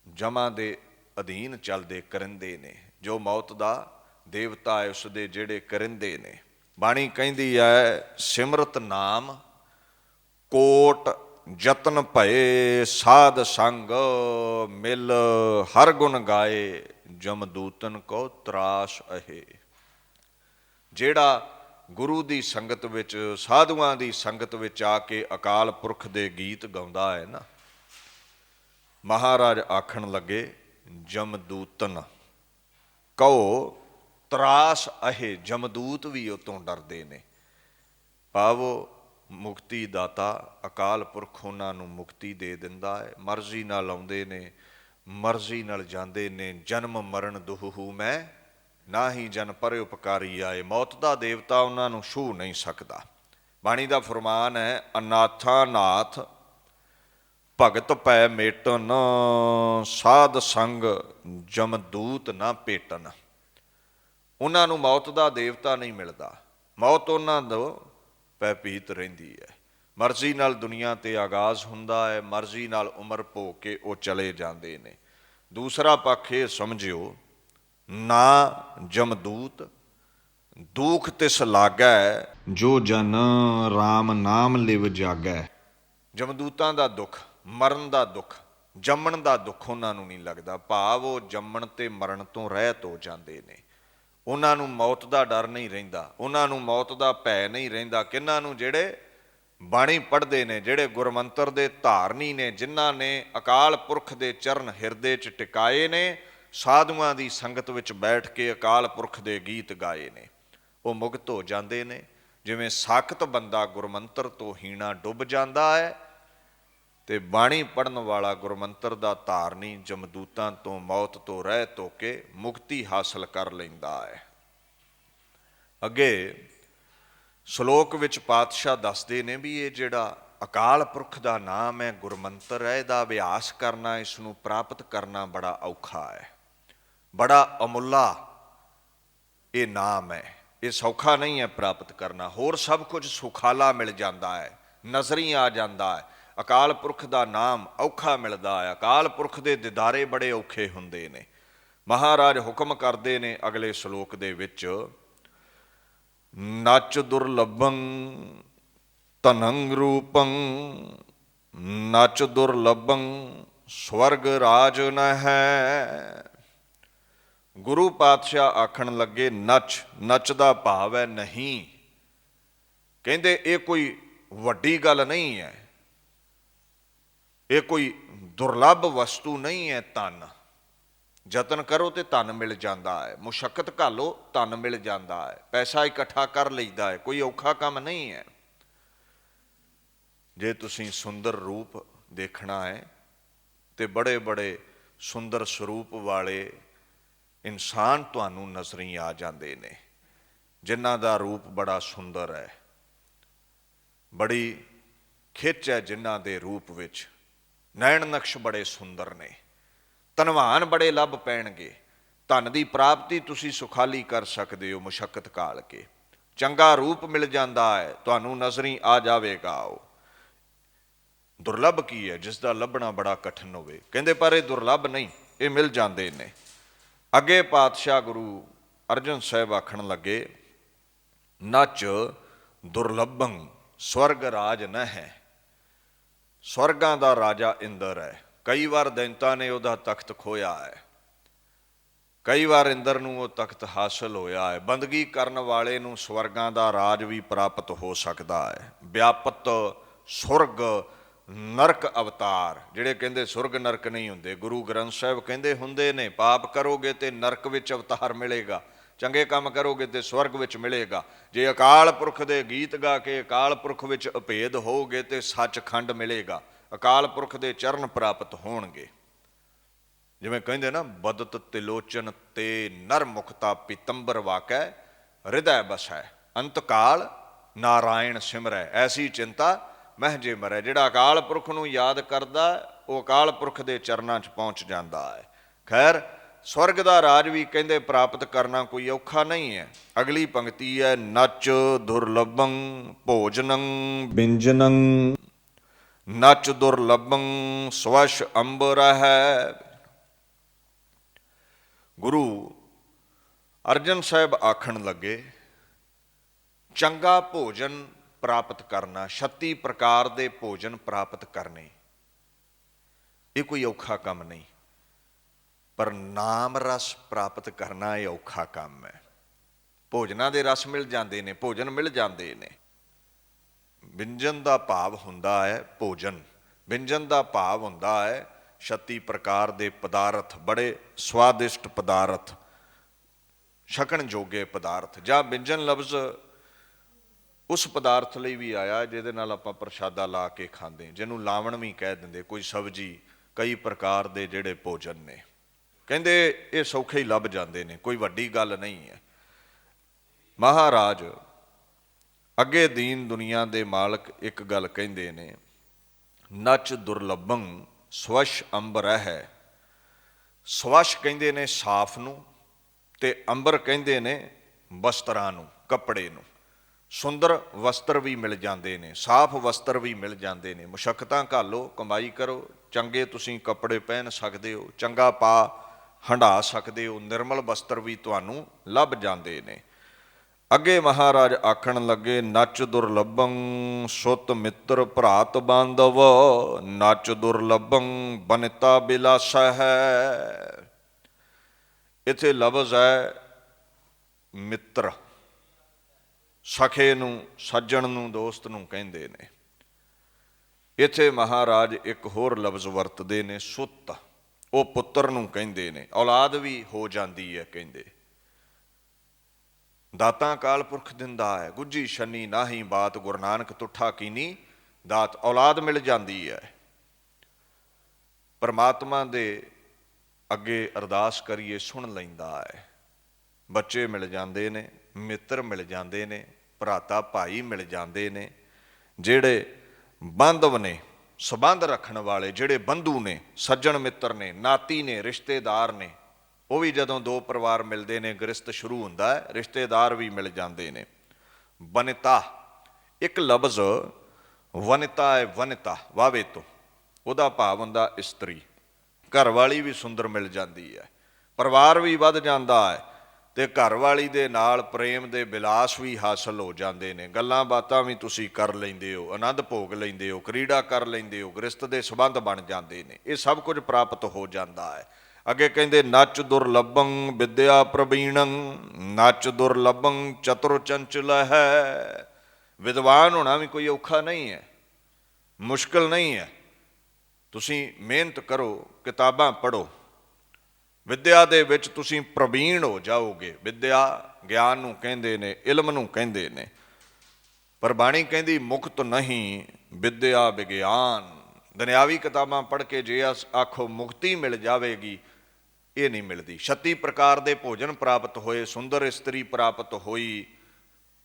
ਜਮਾਂ ਦੇ ਅਧੀਨ ਚੱਲਦੇ ਕਰਿੰਦੇ ਨੇ, ਜੋ ਮੌਤ ਦਾ ਦੇਵਤਾ ਹੈ ਉਸ ਦੇ ਜਿਹੜੇ ਕਰਿੰਦੇ ਨੇ। ਬਾਣੀ ਕਹਿੰਦੀ ਹੈ, ਸਿਮਰਤ ਨਾਮ ਕੋਟ ਜਤਨ ਭਏ, ਸਾਧ ਸੰਗ ਮਿਲ ਹਰ ਗੁਣ ਗਾਏ, ਜਮਦੂਤਨ ਕੋ ਤਰਾਸ ਅਹੇ। ਜਿਹੜਾ ਗੁਰੂ ਦੀ ਸੰਗਤ ਵਿੱਚ, ਸਾਧੂਆਂ ਦੀ ਸੰਗਤ ਵਿੱਚ ਆ ਕੇ ਅਕਾਲ ਪੁਰਖ ਦੇ ਗੀਤ ਗਾਉਂਦਾ ਹੈ ਨਾ, ਮਹਾਰਾਜ ਆਖਣ ਲੱਗੇ, ਜਮਦੂਤਨ ਕਹੋ ਤਰਾਸ ਅਹੇ। ਜਮਦੂਤ ਵੀ ਉਹ ਤੋਂ ਡਰਦੇ ਨੇ, ਭਾਵ ਮੁਕਤੀ ਦਾਤਾ ਅਕਾਲ ਪੁਰਖ ਉਹਨਾਂ ਨੂੰ ਮੁਕਤੀ ਦੇ ਦਿੰਦਾ ਹੈ। ਮਰਜ਼ੀ ਨਾਲ ਆਉਂਦੇ ਨੇ, ਮਰਜ਼ੀ ਨਾਲ ਜਾਂਦੇ ਨੇ। ਜਨਮ ਮਰਨ ਦੁਹੂ ਮੈਂ ਨਾ ਹੀ ਜਨ ਪਰ ਉਪਕਾਰੀ ਆਏ। ਮੌਤ ਦਾ ਦੇਵਤਾ ਉਹਨਾਂ ਨੂੰ ਛੂਹ ਨਹੀਂ ਸਕਦਾ। ਬਾਣੀ ਦਾ ਫਰਮਾਨ ਹੈ, ਅਨਾਥਾ ਨਾਥ ਭਗਤ ਭੈ ਮੇਟਨ, ਸਾਧ ਸੰਗ ਜਮਦੂਤ ਨਾ ਭੇਟਨ। ਉਹਨਾਂ ਨੂੰ ਮੌਤ ਦਾ ਦੇਵਤਾ ਨਹੀਂ ਮਿਲਦਾ, ਮੌਤ ਉਹਨਾਂ ਤੋਂ ਭੈਭੀਤ ਰਹਿੰਦੀ ਹੈ। ਮਰਜ਼ੀ ਨਾਲ ਦੁਨੀਆ 'ਤੇ ਆਗਾਜ਼ ਹੁੰਦਾ ਹੈ, ਮਰਜ਼ੀ ਨਾਲ ਉਮਰ ਭੋਗ ਕੇ ਉਹ ਚਲੇ ਜਾਂਦੇ ਨੇ। ਦੂਸਰਾ ਪੱਖ ਇਹ ਸਮਝਿਓ, ਨਾ ਜਮਦੂਤ ਦੁਖ ਤਿਸ ਲਾਗੈ, ਜੋ ਜਨ ਰਾਮ ਨਾਮ ਲਿਵ ਜਾਗੈ। ਜਮਦੂਤਾਂ ਦਾ ਦੁੱਖ, ਮਰਨ ਦਾ ਦੁੱਖ, ਜੰਮਣ ਦਾ ਦੁੱਖ ਉਹਨਾਂ ਨੂੰ ਨਹੀਂ ਲੱਗਦਾ, ਭਾਵ ਉਹ ਜੰਮਣ ਤੇ ਮਰਨ ਤੋਂ ਰਹਿਤ ਹੋ ਜਾਂਦੇ ਨੇ। ਉਹਨਾਂ ਨੂੰ ਮੌਤ ਦਾ ਡਰ ਨਹੀਂ ਰਹਿੰਦਾ, ਉਹਨਾਂ ਨੂੰ ਮੌਤ ਦਾ ਭੈ ਨਹੀਂ ਰਹਿੰਦਾ। ਕਿਹਨਾਂ ਨੂੰ? ਜਿਹੜੇ ਬਾਣੀ ਪੜ੍ਹਦੇ ਨੇ, ਜਿਹੜੇ ਗੁਰਮੰਤਰ ਦੇ ਧਾਰਨੀ ਨੇ, ਜਿਨ੍ਹਾਂ ਨੇ ਅਕਾਲ ਪੁਰਖ ਦੇ ਚਰਨ ਹਿਰਦੇ 'ਚ ਟਿਕਾਏ ਨੇ, ਸਾਧੂਆਂ ਦੀ ਸੰਗਤ ਵਿੱਚ ਬੈਠ ਕੇ ਅਕਾਲ ਪੁਰਖ ਦੇ ਗੀਤ ਗਾਏ ਨੇ, ਉਹ ਮੁਕਤ ਹੋ ਜਾਂਦੇ ਨੇ। ਜਿਵੇਂ ਸਾਖਤ ਬੰਦਾ ਗੁਰਮੰਤਰ ਤੋਂ ਹੀਣਾ ਡੁੱਬ ਜਾਂਦਾ ਹੈ, ਤੇ ਬਾਣੀ ਪੜ੍ਹਨ ਵਾਲਾ ਗੁਰਮੰਤਰ ਦਾ ਧਾਰਨੀ ਜਮਦੂਤਾਂ ਤੋਂ, ਮੌਤ ਤੋਂ ਰਹਿਤ ਹੋ ਕੇ ਮੁਕਤੀ ਹਾਸਲ ਕਰ ਲੈਂਦਾ ਹੈ। ਅੱਗੇ ਸ਼ਲੋਕ ਵਿੱਚ ਪਾਤਸ਼ਾਹ ਦੱਸਦੇ ਨੇ ਵੀ ਇਹ ਜਿਹੜਾ ਅਕਾਲ ਪੁਰਖ ਦਾ ਨਾਮ ਹੈ, ਗੁਰਮੰਤਰ ਹੈ, ਇਹਦਾ ਅਭਿਆਸ ਕਰਨਾ, ਇਸ ਨੂੰ ਪ੍ਰਾਪਤ ਕਰਨਾ ਬੜਾ ਔਖਾ ਹੈ, ਬੜਾ ਅਮੁੱਲਾ ਇਹ ਨਾਮ ਹੈ। ਇਹ ਸੌਖਾ ਨਹੀਂ ਹੈ ਪ੍ਰਾਪਤ ਕਰਨਾ। ਹੋਰ ਸਭ ਕੁਝ ਸੁਖਾਲਾ ਮਿਲ ਜਾਂਦਾ ਹੈ, ਨਜ਼ਰੀ ਆ ਜਾਂਦਾ ਹੈ। ਅਕਾਲ ਪੁਰਖ ਦਾ ਨਾਮ ਔਖਾ ਮਿਲਦਾ ਹੈ। ਅਕਾਲ ਪੁਰਖ ਦੇ ਦਿਦਾਰੇ ਬੜੇ ਔਖੇ ਹੁੰਦੇ ਨੇ। ਮਹਾਰਾਜ ਹੁਕਮ ਕਰਦੇ ਨੇ ਅਗਲੇ ਸ਼ਲੋਕ ਦੇ ਵਿੱਚ, ਨਚ ਦੁਰਲਭੰ ਧਨੰ ਰੂਪੰ ਨਚ ਦੁਰਲਭੰ ਸਵਰਗ ਰਾਜ ਨ ਹੈ। ਗੁਰੂ ਪਾਤਸ਼ਾਹ ਆਖਣ ਲੱਗੇ ਨਚ, ਨਚ ਦਾ ਭਾਵ ਹੈ ਨਹੀਂ। ਕਹਿੰਦੇ ਇਹ ਕੋਈ ਵੱਡੀ ਗੱਲ ਨਹੀਂ ਹੈ, ਇਹ ਕੋਈ ਦੁਰਲੱਭ ਵਸਤੂ ਨਹੀਂ ਹੈ ਧਨ। ਯਤਨ ਕਰੋ ਤੇ ਧਨ ਮਿਲ ਜਾਂਦਾ ਹੈ, ਮੁਸ਼ੱਕਤ ਘਾਲੋ ਧਨ ਮਿਲ ਜਾਂਦਾ ਹੈ, ਪੈਸਾ ਇਕੱਠਾ ਕਰ ਲਈਦਾ ਹੈ, ਕੋਈ ਔਖਾ ਕੰਮ ਨਹੀਂ ਹੈ। ਜੇ ਤੁਸੀਂ ਸੁੰਦਰ ਰੂਪ ਦੇਖਣਾ ਹੈ ਤੇ ਬੜੇ ਬੜੇ ਸੁੰਦਰ ਸਰੂਪ ਵਾਲੇ ਇਨਸਾਨ ਤੁਹਾਨੂੰ ਨਜ਼ਰੀ ਆ ਜਾਂਦੇ ਨੇ, ਜਿਨ੍ਹਾਂ ਦਾ ਰੂਪ ਬੜਾ ਸੁੰਦਰ ਹੈ, ਬੜੀ ਖਿੱਚ ਹੈ ਜਿਨ੍ਹਾਂ ਦੇ ਰੂਪ ਵਿੱਚ, ਨੈਣ ਨਕਸ਼ ਬੜੇ ਸੁੰਦਰ ਨੇ, ਧਨਵਾਨ ਬੜੇ ਲੱਭ ਪੈਣਗੇ। ਧਨ ਦੀ ਪ੍ਰਾਪਤੀ ਤੁਸੀਂ ਸੁਖਾਲੀ ਕਰ ਸਕਦੇ ਹੋ ਮੁਸ਼ੱਕਤ ਘਾਲ ਕੇ। ਚੰਗਾ ਰੂਪ ਮਿਲ ਜਾਂਦਾ ਹੈ, ਤੁਹਾਨੂੰ ਨਜ਼ਰੀ ਆ ਜਾਵੇਗਾ। ਉਹ ਦੁਰਲੱਭ ਕੀ ਹੈ? ਜਿਸ ਦਾ ਲੱਭਣਾ ਬੜਾ ਕਠਿਨ ਹੋਵੇ। ਕਹਿੰਦੇ ਪਰ ਇਹ ਦੁਰਲੱਭ ਨਹੀਂ, ਇਹ ਮਿਲ ਜਾਂਦੇ ਨੇ। ਅੱਗੇ ਪਾਤਸ਼ਾਹ ਗੁਰੂ ਅਰਜਨ ਸਾਹਿਬ ਆਖਣ ਲੱਗੇ, ਨਚ ਦੁਰਲਭੰ ਸਵਰਗ ਰਾਜ ਨ ਹੈ। ਸਵਰਗਾਂ ਦਾ ਰਾਜਾ ਇੰਦਰ ਹੈ। ਕਈ ਵਾਰ ਦੈਂਤਾਂ ਨੇ ਉਹਦਾ ਤਖਤ ਖੋਇਆ ਹੈ, ਕਈ ਵਾਰ ਇੰਦਰ ਨੂੰ ਉਹ ਤਖਤ ਹਾਸਲ ਹੋਇਆ ਹੈ। ਬੰਦਗੀ ਕਰਨ ਵਾਲੇ ਨੂੰ ਸਵਰਗਾਂ ਦਾ ਰਾਜ ਵੀ ਪ੍ਰਾਪਤ ਹੋ ਸਕਦਾ ਹੈ। ਵਿਆਪਤ ਸੁਰਗ ਨਰਕ ਅਵਤਾਰ, ਜਿਹੜੇ ਕਹਿੰਦੇ ਸੁਰਗ ਨਰਕ ਨਹੀਂ ਹੁੰਦੇ, ਗੁਰੂ ਗ੍ਰੰਥ ਸਾਹਿਬ ਕਹਿੰਦੇ ਹੁੰਦੇ ਨੇ। ਪਾਪ ਕਰੋਗੇ ਤੇ ਨਰਕ ਵਿੱਚ ਅਵਤਾਰ ਮਿਲੇਗਾ, ਚੰਗੇ ਕੰਮ ਕਰੋਗੇ ਤੇ ਸਵਰਗ ਵਿੱਚ ਮਿਲੇਗਾ। ਜੇ ਅਕਾਲ ਪੁਰਖ ਦੇ ਗੀਤ ਗਾ ਕੇ ਅਕਾਲ ਪੁਰਖ ਵਿੱਚ ਅਭੇਦ ਹੋਗੇ ਤੇ ਸੱਚਖੰਡ ਮਿਲੇਗਾ, ਅਕਾਲ ਪੁਰਖ ਦੇ ਚਰਨ ਪ੍ਰਾਪਤ ਹੋਣਗੇ। ਜਿਵੇਂ ਕਹਿੰਦੇ ਨਾ, ਬਦਤ ਤਿਲੋਚਨ ਤੇ ਨਰ ਮੁਖਤਾ ਪੀਤੰਬਰ ਵਾਕੈ ਹਿਰਦੈ ਬਸੈ, ਅੰਤਕਾਲ ਨਾਰਾਇਣ ਸਿਮਰੈ, ਐਸੀ ਚਿੰਤਾ ਮਹਿ ਜੇ ਮਰੈ। ਜਿਹੜਾ ਅਕਾਲ ਪੁਰਖ ਨੂੰ ਯਾਦ ਕਰਦਾ ਉਹ ਅਕਾਲ ਪੁਰਖ ਦੇ ਚਰਨਾਂ 'ਚ ਪਹੁੰਚ ਜਾਂਦਾ ਹੈ। ਖੈਰ, ਸਵਰਗ ਦਾ ਰਾਜ ਵੀ ਕਹਿੰਦੇ ਪ੍ਰਾਪਤ ਕਰਨਾ ਕੋਈ ਔਖਾ ਨਹੀਂ ਹੈ। ਅਗਲੀ ਪੰਕਤੀ ਹੈ, ਨਚ ਦੁਰਲਭੰ ਭੋਜਨੰ ਬਿੰਜਨੰ ਨਚ ਦੁਰਲਭੰ ਸਵਸ਼ ਅੰਬਰ ਹੈ। ਗੁਰੂ ਅਰਜਨ ਸਾਹਿਬ ਆਖਣ ਲੱਗੇ, ਚੰਗਾ ਭੋਜਨ ਪ੍ਰਾਪਤ ਕਰਨਾ, 36 ਪ੍ਰਕਾਰ ਦੇ ਭੋਜਨ ਪ੍ਰਾਪਤ ਕਰਨੇ, ਇਹ ਕੋਈ ਔਖਾ ਕੰਮ ਨਹੀਂ। ਪਰ ਨਾਮ ਰਸ ਪ੍ਰਾਪਤ ਕਰਨਾ ਇਹ ਔਖਾ ਕੰਮ ਹੈ। ਭੋਜਨਾਂ ਦੇ ਰਸ ਮਿਲ ਜਾਂਦੇ ਨੇ, ਭੋਜਨ ਮਿਲ ਜਾਂਦੇ ਨੇ। ਵਿਅੰਜਨ ਦਾ ਭਾਵ ਹੁੰਦਾ ਹੈ ਭੋਜਨ, ਵਿਅੰਜਨ ਦਾ ਭਾਵ ਹੁੰਦਾ ਹੈ 36 ਪ੍ਰਕਾਰ ਦੇ ਪਦਾਰਥ, ਬੜੇ ਸਵਾਦਿਸ਼ਟ ਪਦਾਰਥ, ਛਕਣ ਜੋਗੇ ਪਦਾਰਥ। ਜਾਂ ਵਿਅੰਜਨ ਲਫ਼ਜ਼ ਉਸ ਪਦਾਰਥ ਲਈ ਵੀ ਆਇਆ ਜਿਹਦੇ ਨਾਲ ਆਪਾਂ ਪ੍ਰਸ਼ਾਦਾ ਲਾ ਕੇ ਖਾਂਦੇ, ਜਿਹਨੂੰ ਲਾਵਣ ਵੀ ਕਹਿ ਦਿੰਦੇ। ਕੋਈ ਸਬਜ਼ੀ, ਕਈ ਪ੍ਰਕਾਰ ਦੇ ਜਿਹੜੇ ਭੋਜਨ ਨੇ, ਕਹਿੰਦੇ ਇਹ ਸੌਖੇ ਹੀ ਲੱਭ ਜਾਂਦੇ ਨੇ, ਕੋਈ ਵੱਡੀ ਗੱਲ ਨਹੀਂ ਹੈ। ਮਹਾਰਾਜ ਅੱਗੇ ਦੀਨ ਦੁਨੀਆ ਦੇ ਮਾਲਕ ਇੱਕ ਗੱਲ ਕਹਿੰਦੇ ਨੇ, ਨਚ ਦੁਰਲਭੰ ਸਵਸ਼ ਅੰਬਰ ਹੈ। ਸਵਸ਼ ਕਹਿੰਦੇ ਨੇ ਸਾਫ ਨੂੰ, ਤੇ ਅੰਬਰ ਕਹਿੰਦੇ ਨੇ ਵਸਤਰਾਂ ਨੂੰ, ਕੱਪੜੇ ਨੂੰ। ਸੁੰਦਰ ਵਸਤਰ ਵੀ ਮਿਲ ਜਾਂਦੇ ਨੇ, ਸਾਫ ਵਸਤਰ ਵੀ ਮਿਲ ਜਾਂਦੇ ਨੇ। ਮੁਸ਼ੱਕਤਾਂ ਘਾਲੋ, ਕਮਾਈ ਕਰੋ, ਚੰਗੇ ਤੁਸੀਂ ਕੱਪੜੇ ਪਹਿਨ ਸਕਦੇ ਹੋ, ਚੰਗਾ ਪਾ ਹੰਢਾ ਸਕਦੇ ਹੋ, ਨਿਰਮਲ ਵਸਤਰ ਵੀ ਤੁਹਾਨੂੰ ਲੱਭ ਜਾਂਦੇ ਨੇ। ਅੱਗੇ ਮਹਾਰਾਜ ਆਖਣ ਲੱਗੇ, ਨਚ ਦੁਰਲਭੰ ਸੁਤ ਮਿੱਤਰ ਭਰਾਤ ਬਾਂਧਵ ਨਚ ਦੁਰਲਭੰ ਬਨਿਤਾ ਬਿਲਾਸਾ ਹੈ। ਇੱਥੇ ਲਫ਼ਜ਼ ਹੈ ਮਿੱਤਰ, ਸਖੇ ਨੂੰ, ਸੱਜਣ ਨੂੰ, ਦੋਸਤ ਨੂੰ ਕਹਿੰਦੇ ਨੇ। ਇੱਥੇ ਮਹਾਰਾਜ ਇੱਕ ਹੋਰ ਲਫ਼ਜ਼ ਵਰਤਦੇ ਨੇ, ਸੁੱਤ, ਉਹ ਪੁੱਤਰ ਨੂੰ ਕਹਿੰਦੇ ਨੇ। ਔਲਾਦ ਵੀ ਹੋ ਜਾਂਦੀ ਹੈ ਕਹਿੰਦੇ। ਦਾਤਾਂ ਅਕਾਲ ਪੁਰਖ ਦਿੰਦਾ ਹੈ, ਗੁੱਜੀ ਛੰਨੀ ਨਾਹੀ ਬਾਤ, ਗੁਰੂ ਨਾਨਕ ਤੁਠਾ ਕੀਨੀ ਦਾਤ। ਔਲਾਦ ਮਿਲ ਜਾਂਦੀ ਹੈ। ਪਰਮਾਤਮਾ ਦੇ ਅੱਗੇ ਅਰਦਾਸ ਕਰੀਏ ਸੁਣ ਲੈਂਦਾ ਹੈ। ਬੱਚੇ ਮਿਲ ਜਾਂਦੇ ਨੇ, ਮਿੱਤਰ ਮਿਲ ਜਾਂਦੇ ਨੇ, ਭਰਾਤਾ ਭਾਈ ਮਿਲ ਜਾਂਦੇ ਨੇ, ਜਿਹੜੇ ਬਾਂਧਵ ਨੇ, ਸੰਬੰਧ ਰੱਖਣ ਵਾਲੇ, ਜਿਹੜੇ ਬੰਧੂ ਨੇ, ਸੱਜਣ ਮਿੱਤਰ ਨੇ, ਨਾਤੀ ਨੇ, ਰਿਸ਼ਤੇਦਾਰ ਨੇ। ਉਹ ਵੀ ਜਦੋਂ ਦੋ ਪਰਿਵਾਰ ਮਿਲਦੇ ਨੇ, ਗ੍ਰਿਸ਼ਤ ਸ਼ੁਰੂ ਹੁੰਦਾ ਹੈ, ਰਿਸ਼ਤੇਦਾਰ ਵੀ ਮਿਲ ਜਾਂਦੇ ਨੇ। ਵਨਿਤਾ, ਇੱਕ ਲਫ਼ਜ਼ ਵਨਿਤਾ ਹੈ, ਵਨਿਤਾ ਵਾਵੇ ਤੋਂ, ਉਹਦਾ ਭਾਵ ਹੁੰਦਾ ਇਸਤਰੀ। ਘਰ ਵਾਲੀ ਵੀ ਸੁੰਦਰ ਮਿਲ ਜਾਂਦੀ ਹੈ, ਪਰਿਵਾਰ ਵੀ ਵੱਧ ਜਾਂਦਾ ਹੈ ਤੇ ਘਰ ਵਾਲੀ ਦੇ ਨਾਲ ਪ੍ਰੇਮ ਦੇ ਬਿਲਾਸ ਵੀ ਹਾਸਲ ਹੋ ਜਾਂਦੇ ਨੇ। ਗੱਲਾਂ ਬਾਤਾਂ ਵੀ ਤੁਸੀਂ ਕਰ ਲੈਂਦੇ ਹੋ, ਆਨੰਦ ਭੋਗ ਲੈਂਦੇ ਹੋ, ਕ੍ਰੀੜਾ ਕਰ ਲੈਂਦੇ ਹੋ, ਗ੍ਰਸਤ ਦੇ ਸੰਬੰਧ ਬਣ ਜਾਂਦੇ ਨੇ। ਇਹ ਸਭ ਕੁਝ ਪ੍ਰਾਪਤ ਹੋ ਜਾਂਦਾ ਹੈ। ਅੱਗੇ ਕਹਿੰਦੇ ਨੱਚ ਦੁਰਲਭੰ ਵਿਦਿਆ ਪ੍ਰਵੀਣੰ, ਨੱਚ ਦੁਰਲਭੰ ਚਤੁਰ ਚੰਚਲ ਹੈ। ਵਿਦਵਾਨ ਹੋਣਾ ਵੀ ਕੋਈ ਔਖਾ ਨਹੀਂ ਹੈ, ਮੁਸ਼ਕਿਲ ਨਹੀਂ ਹੈ। ਤੁਸੀਂ ਮਿਹਨਤ ਕਰੋ, ਕਿਤਾਬਾਂ ਪੜ੍ਹੋ, ਵਿਦਿਆ ਦੇ ਵਿੱਚ ਤੁਸੀਂ ਪ੍ਰਵੀਣ ਹੋ ਜਾਓਗੇ। ਵਿਦਿਆ ਗਿਆਨ ਨੂੰ ਕਹਿੰਦੇ ਨੇ, ਇਲਮ ਨੂੰ ਕਹਿੰਦੇ ਨੇ। ਪਰ ਬਾਣੀ ਕਹਿੰਦੀ ਮੁਕਤ ਨਹੀਂ ਵਿਦਿਆ ਵਿਗਿਆਨ। ਦੁਨਿਆਵੀ ਕਿਤਾਬਾਂ ਪੜ੍ਹ ਕੇ ਜੇ ਆਖੋ ਮੁਕਤੀ ਮਿਲ ਜਾਵੇਗੀ, ਇਹ ਨਹੀਂ ਮਿਲਦੀ। 36 ਪ੍ਰਕਾਰ ਦੇ ਭੋਜਨ ਪ੍ਰਾਪਤ ਹੋਏ, ਸੁੰਦਰ ਇਸਤਰੀ ਪ੍ਰਾਪਤ ਹੋਈ,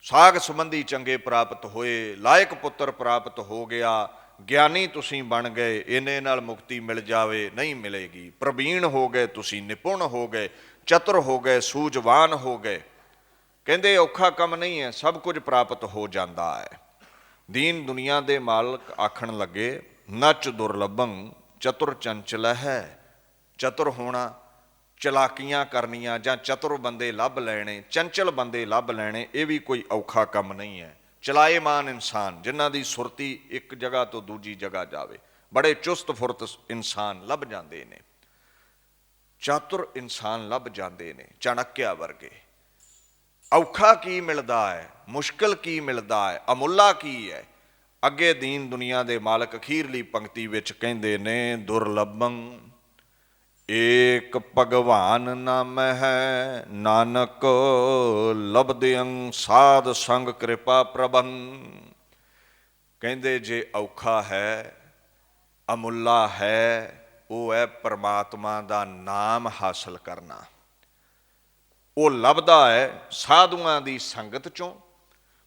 ਸਾਗ ਸੰਬੰਧੀ ਚੰਗੇ ਪ੍ਰਾਪਤ ਹੋਏ, ਲਾਇਕ ਪੁੱਤਰ ਪ੍ਰਾਪਤ ਹੋ ਗਿਆ, ਗਿਆਨੀ ਤੁਸੀਂ ਬਣ ਗਏ, ਇਹਨੇ ਨਾਲ ਮੁਕਤੀ ਮਿਲ ਜਾਵੇ, ਨਹੀਂ ਮਿਲੇਗੀ। ਪ੍ਰਵੀਣ ਹੋ ਗਏ ਤੁਸੀਂ, ਨਿਪੁੰਨ ਹੋ ਗਏ, ਚਤੁਰ ਹੋ ਗਏ, ਸੂਝਵਾਨ ਹੋ ਗਏ। ਕਹਿੰਦੇ ਔਖਾ ਕੰਮ ਨਹੀਂ ਹੈ, ਸਭ ਕੁਝ ਪ੍ਰਾਪਤ ਹੋ ਜਾਂਦਾ ਹੈ। ਦੀਨ ਦੁਨੀਆ ਦੇ ਮਾਲਕ ਆਖਣ ਲੱਗੇ ਨੱਚ ਦੁਰਲਭੰ ਚਤੁਰ ਚੰਚਲ ਹੈ। ਚਤੁਰ ਹੋਣਾ, ਚਲਾਕੀਆਂ ਕਰਨੀਆਂ ਜਾਂ ਚਤੁਰ ਬੰਦੇ ਲੱਭ ਲੈਣੇ, ਚੰਚਲ ਬੰਦੇ ਲੱਭ ਲੈਣੇ, ਇਹ ਵੀ ਕੋਈ ਔਖਾ ਕੰਮ ਨਹੀਂ ਹੈ। ਚਲਾਏਮਾਨ ਇਨਸਾਨ, ਜਿਨ੍ਹਾਂ ਦੀ ਸੁਰਤੀ ਇੱਕ ਜਗ੍ਹਾ ਤੋਂ ਦੂਜੀ ਜਗ੍ਹਾ ਜਾਵੇ, ਬੜੇ ਚੁਸਤ ਫੁਰਤ ਇਨਸਾਨ ਲੱਭ ਜਾਂਦੇ ਨੇ, ਚਾਤੁਰ ਇਨਸਾਨ ਲੱਭ ਜਾਂਦੇ ਨੇ, ਚਾਣਕਿਆ ਵਰਗੇ। ਔਖਾ ਕੀ ਮਿਲਦਾ ਹੈ, ਮੁਸ਼ਕਿਲ ਕੀ ਮਿਲਦਾ ਹੈ, ਅਮੁੱਲਾ ਕੀ ਹੈ? ਅੱਗੇ ਦੀਨ ਦੁਨੀਆ ਦੇ ਮਾਲਕ ਅਖੀਰਲੀ ਪੰਕਤੀ ਵਿੱਚ ਕਹਿੰਦੇ ਨੇ ਦੁਰਲਭੰ ਏਕ ਭਗਵਾਨ ਨਾਮ ਹੈ, ਨਾਨਕ ਲਬਦਿਅੰ ਸਾਧ ਸੰਗ ਕਿਰਪਾ ਪ੍ਰਭੰ। ਕਹਿੰਦੇ ਜੇ ਔਖਾ ਹੈ, ਅਮੁੱਲਾ ਹੈ, ਉਹ ਹੈ ਪਰਮਾਤਮਾ ਦਾ ਨਾਮ ਹਾਸਲ ਕਰਨਾ। ਉਹ ਲੱਭਦਾ ਹੈ ਸਾਧੂਆਂ ਦੀ ਸੰਗਤ ਚੋਂ,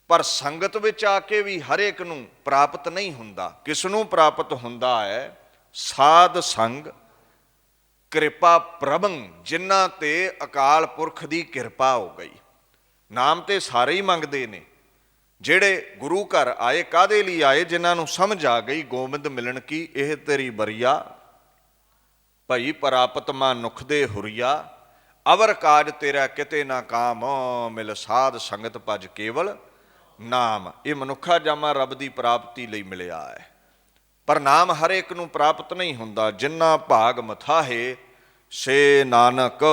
ਪਰ ਸੰਗਤ ਵਿੱਚ ਆ ਕੇ ਵੀ ਹਰੇਕ ਨੂੰ ਪ੍ਰਾਪਤ ਨਹੀਂ ਹੁੰਦਾ। ਕਿਸ ਨੂੰ ਪ੍ਰਾਪਤ ਹੁੰਦਾ ਹੈ? ਸਾਧ ਸੰਗ ਕਿਰਪਾ ਪ੍ਰਭੰ, ਜਿਨ੍ਹਾਂ ਤੇ ਅਕਾਲ ਪੁਰਖ ਦੀ ਕਿਰਪਾ ਹੋ ਗਈ। ਨਾਮ ਤੇ ਸਾਰੇ ਹੀ ਮੰਗਦੇ ਨੇ। ਜਿਹੜੇ ਗੁਰੂ ਘਰ ਆਏ ਕਾਹਦੇ ਲਈ ਆਏ? ਜਿਨ੍ਹਾਂ ਨੂੰ ਸਮਝ ਆ ਗਈ ਗੋਬਿੰਦ ਮਿਲਣ ਕੀ ਇਹ ਤੇਰੀ ਬਰੀਆ, ਭਈ ਪ੍ਰਾਪਤ ਮਨੁੱਖ ਦੇ ਹੁਰੀਆ, ਅਵਰ ਕਾਜ ਤੇਰਾ ਕਿਤੇ ਨਾ ਕਾਮ, ਮਿਲ ਸਾਧ ਸੰਗਤ ਭਜ ਕੇਵਲ ਨਾਮ। ਇਹ ਮਨੁੱਖਾ ਜਾਮਾ ਰੱਬ ਦੀ ਪ੍ਰਾਪਤੀ ਲਈ ਮਿਲਿਆ ਹੈ, ਪਰ ਨਾਮ ਹਰ ਇੱਕ ਨੂੰ ਪ੍ਰਾਪਤ ਨਹੀਂ ਹੁੰਦਾ। ਜਿੰਨਾ ਭਾਗ ਮਥਾਹੇ ਸੇ ਨਾਨਕ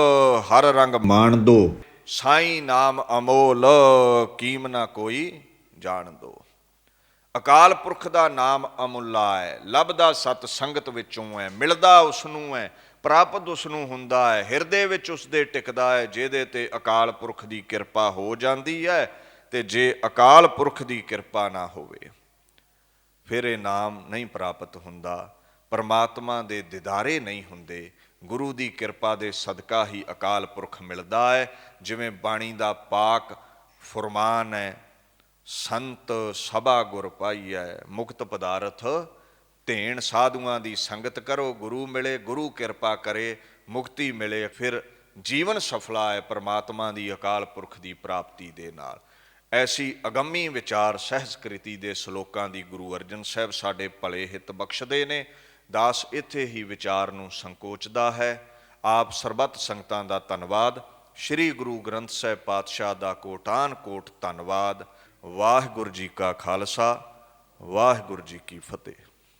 ਹਰ ਰੰਗ ਮਾਣ ਦੋ, ਸਾਈਂ ਨਾਮ ਅਮੋਲ ਕੀਮ ਨਾ ਕੋਈ ਜਾਣ ਦੋ। ਅਕਾਲ ਪੁਰਖ ਦਾ ਨਾਮ ਅਮੁੱਲਾ ਹੈ, ਲੱਭਦਾ ਸਤ ਸੰਗਤ ਵਿੱਚੋਂ ਹੈ, ਮਿਲਦਾ ਉਸ ਨੂੰ ਹੈ, ਪ੍ਰਾਪਤ ਉਸ ਨੂੰ ਹੁੰਦਾ ਹੈ, ਹਿਰਦੇ ਵਿੱਚ ਉਸ ਦੇ ਟਿਕਦਾ ਹੈ, ਜਿਹਦੇ ਤੇ ਅਕਾਲ ਪੁਰਖ ਦੀ ਕਿਰਪਾ ਹੋ ਜਾਂਦੀ ਹੈ। ਤੇ ਜੇ ਅਕਾਲ ਪੁਰਖ ਦੀ ਕਿਰਪਾ ਨਾ ਹੋਵੇ ਫਿਰ ਇਹ ਨਾਮ ਨਹੀਂ ਪ੍ਰਾਪਤ ਹੁੰਦਾ, ਪਰਮਾਤਮਾ ਦੇ ਦਿਦਾਰੇ ਨਹੀਂ ਹੁੰਦੇ। ਗੁਰੂ ਦੀ ਕਿਰਪਾ ਦੇ ਸਦਕਾ ਹੀ ਅਕਾਲ ਪੁਰਖ ਮਿਲਦਾ ਹੈ। ਜਿਵੇਂ ਬਾਣੀ ਦਾ ਪਾਕ ਫੁਰਮਾਨ ਹੈ, ਸੰਤ ਸਭਾ ਗੁਰ ਪਾਈਐ, ਮੁਕਤ ਪਦਾਰਥ ਧੇਣ। ਸਾਧੂਆਂ ਦੀ ਸੰਗਤ ਕਰੋ, ਗੁਰੂ ਮਿਲੇ, ਗੁਰੂ ਕਿਰਪਾ ਕਰੇ, ਮੁਕਤੀ ਮਿਲੇ, ਫਿਰ ਜੀਵਨ ਸਫਲਾ ਹੈ ਪਰਮਾਤਮਾ ਦੀ ਅਕਾਲ ਪੁਰਖ ਦੀ ਪ੍ਰਾਪਤੀ ਦੇ ਨਾਲ। ਐਸੀ ਅਗੰਮੀ ਵਿਚਾਰ ਸਹਿਜਕ੍ਰਿਤੀ ਦੇ ਸ਼ਲੋਕਾਂ ਦੀ ਗੁਰੂ ਅਰਜਨ ਸਾਹਿਬ ਸਾਡੇ ਭਲੇ ਹਿੱਤ ਬਖਸ਼ਦੇ ਨੇ। ਦਾਸ ਇੱਥੇ ਹੀ ਵਿਚਾਰ ਨੂੰ ਸੰਕੋਚਦਾ ਹੈ। ਆਪ ਸਰਬੱਤ ਸੰਗਤਾਂ ਦਾ ਧੰਨਵਾਦ। ਸ੍ਰੀ ਗੁਰੂ ਗ੍ਰੰਥ ਸਾਹਿਬ ਪਾਤਸ਼ਾਹ ਦਾ ਕੋਟਾਨ ਕੋਟ ਧੰਨਵਾਦ। ਵਾਹਿਗੁਰੂ ਜੀ ਕਾ ਖਾਲਸਾ, ਵਾਹਿਗੁਰੂ ਜੀ ਕੀ ਫਤਿਹ।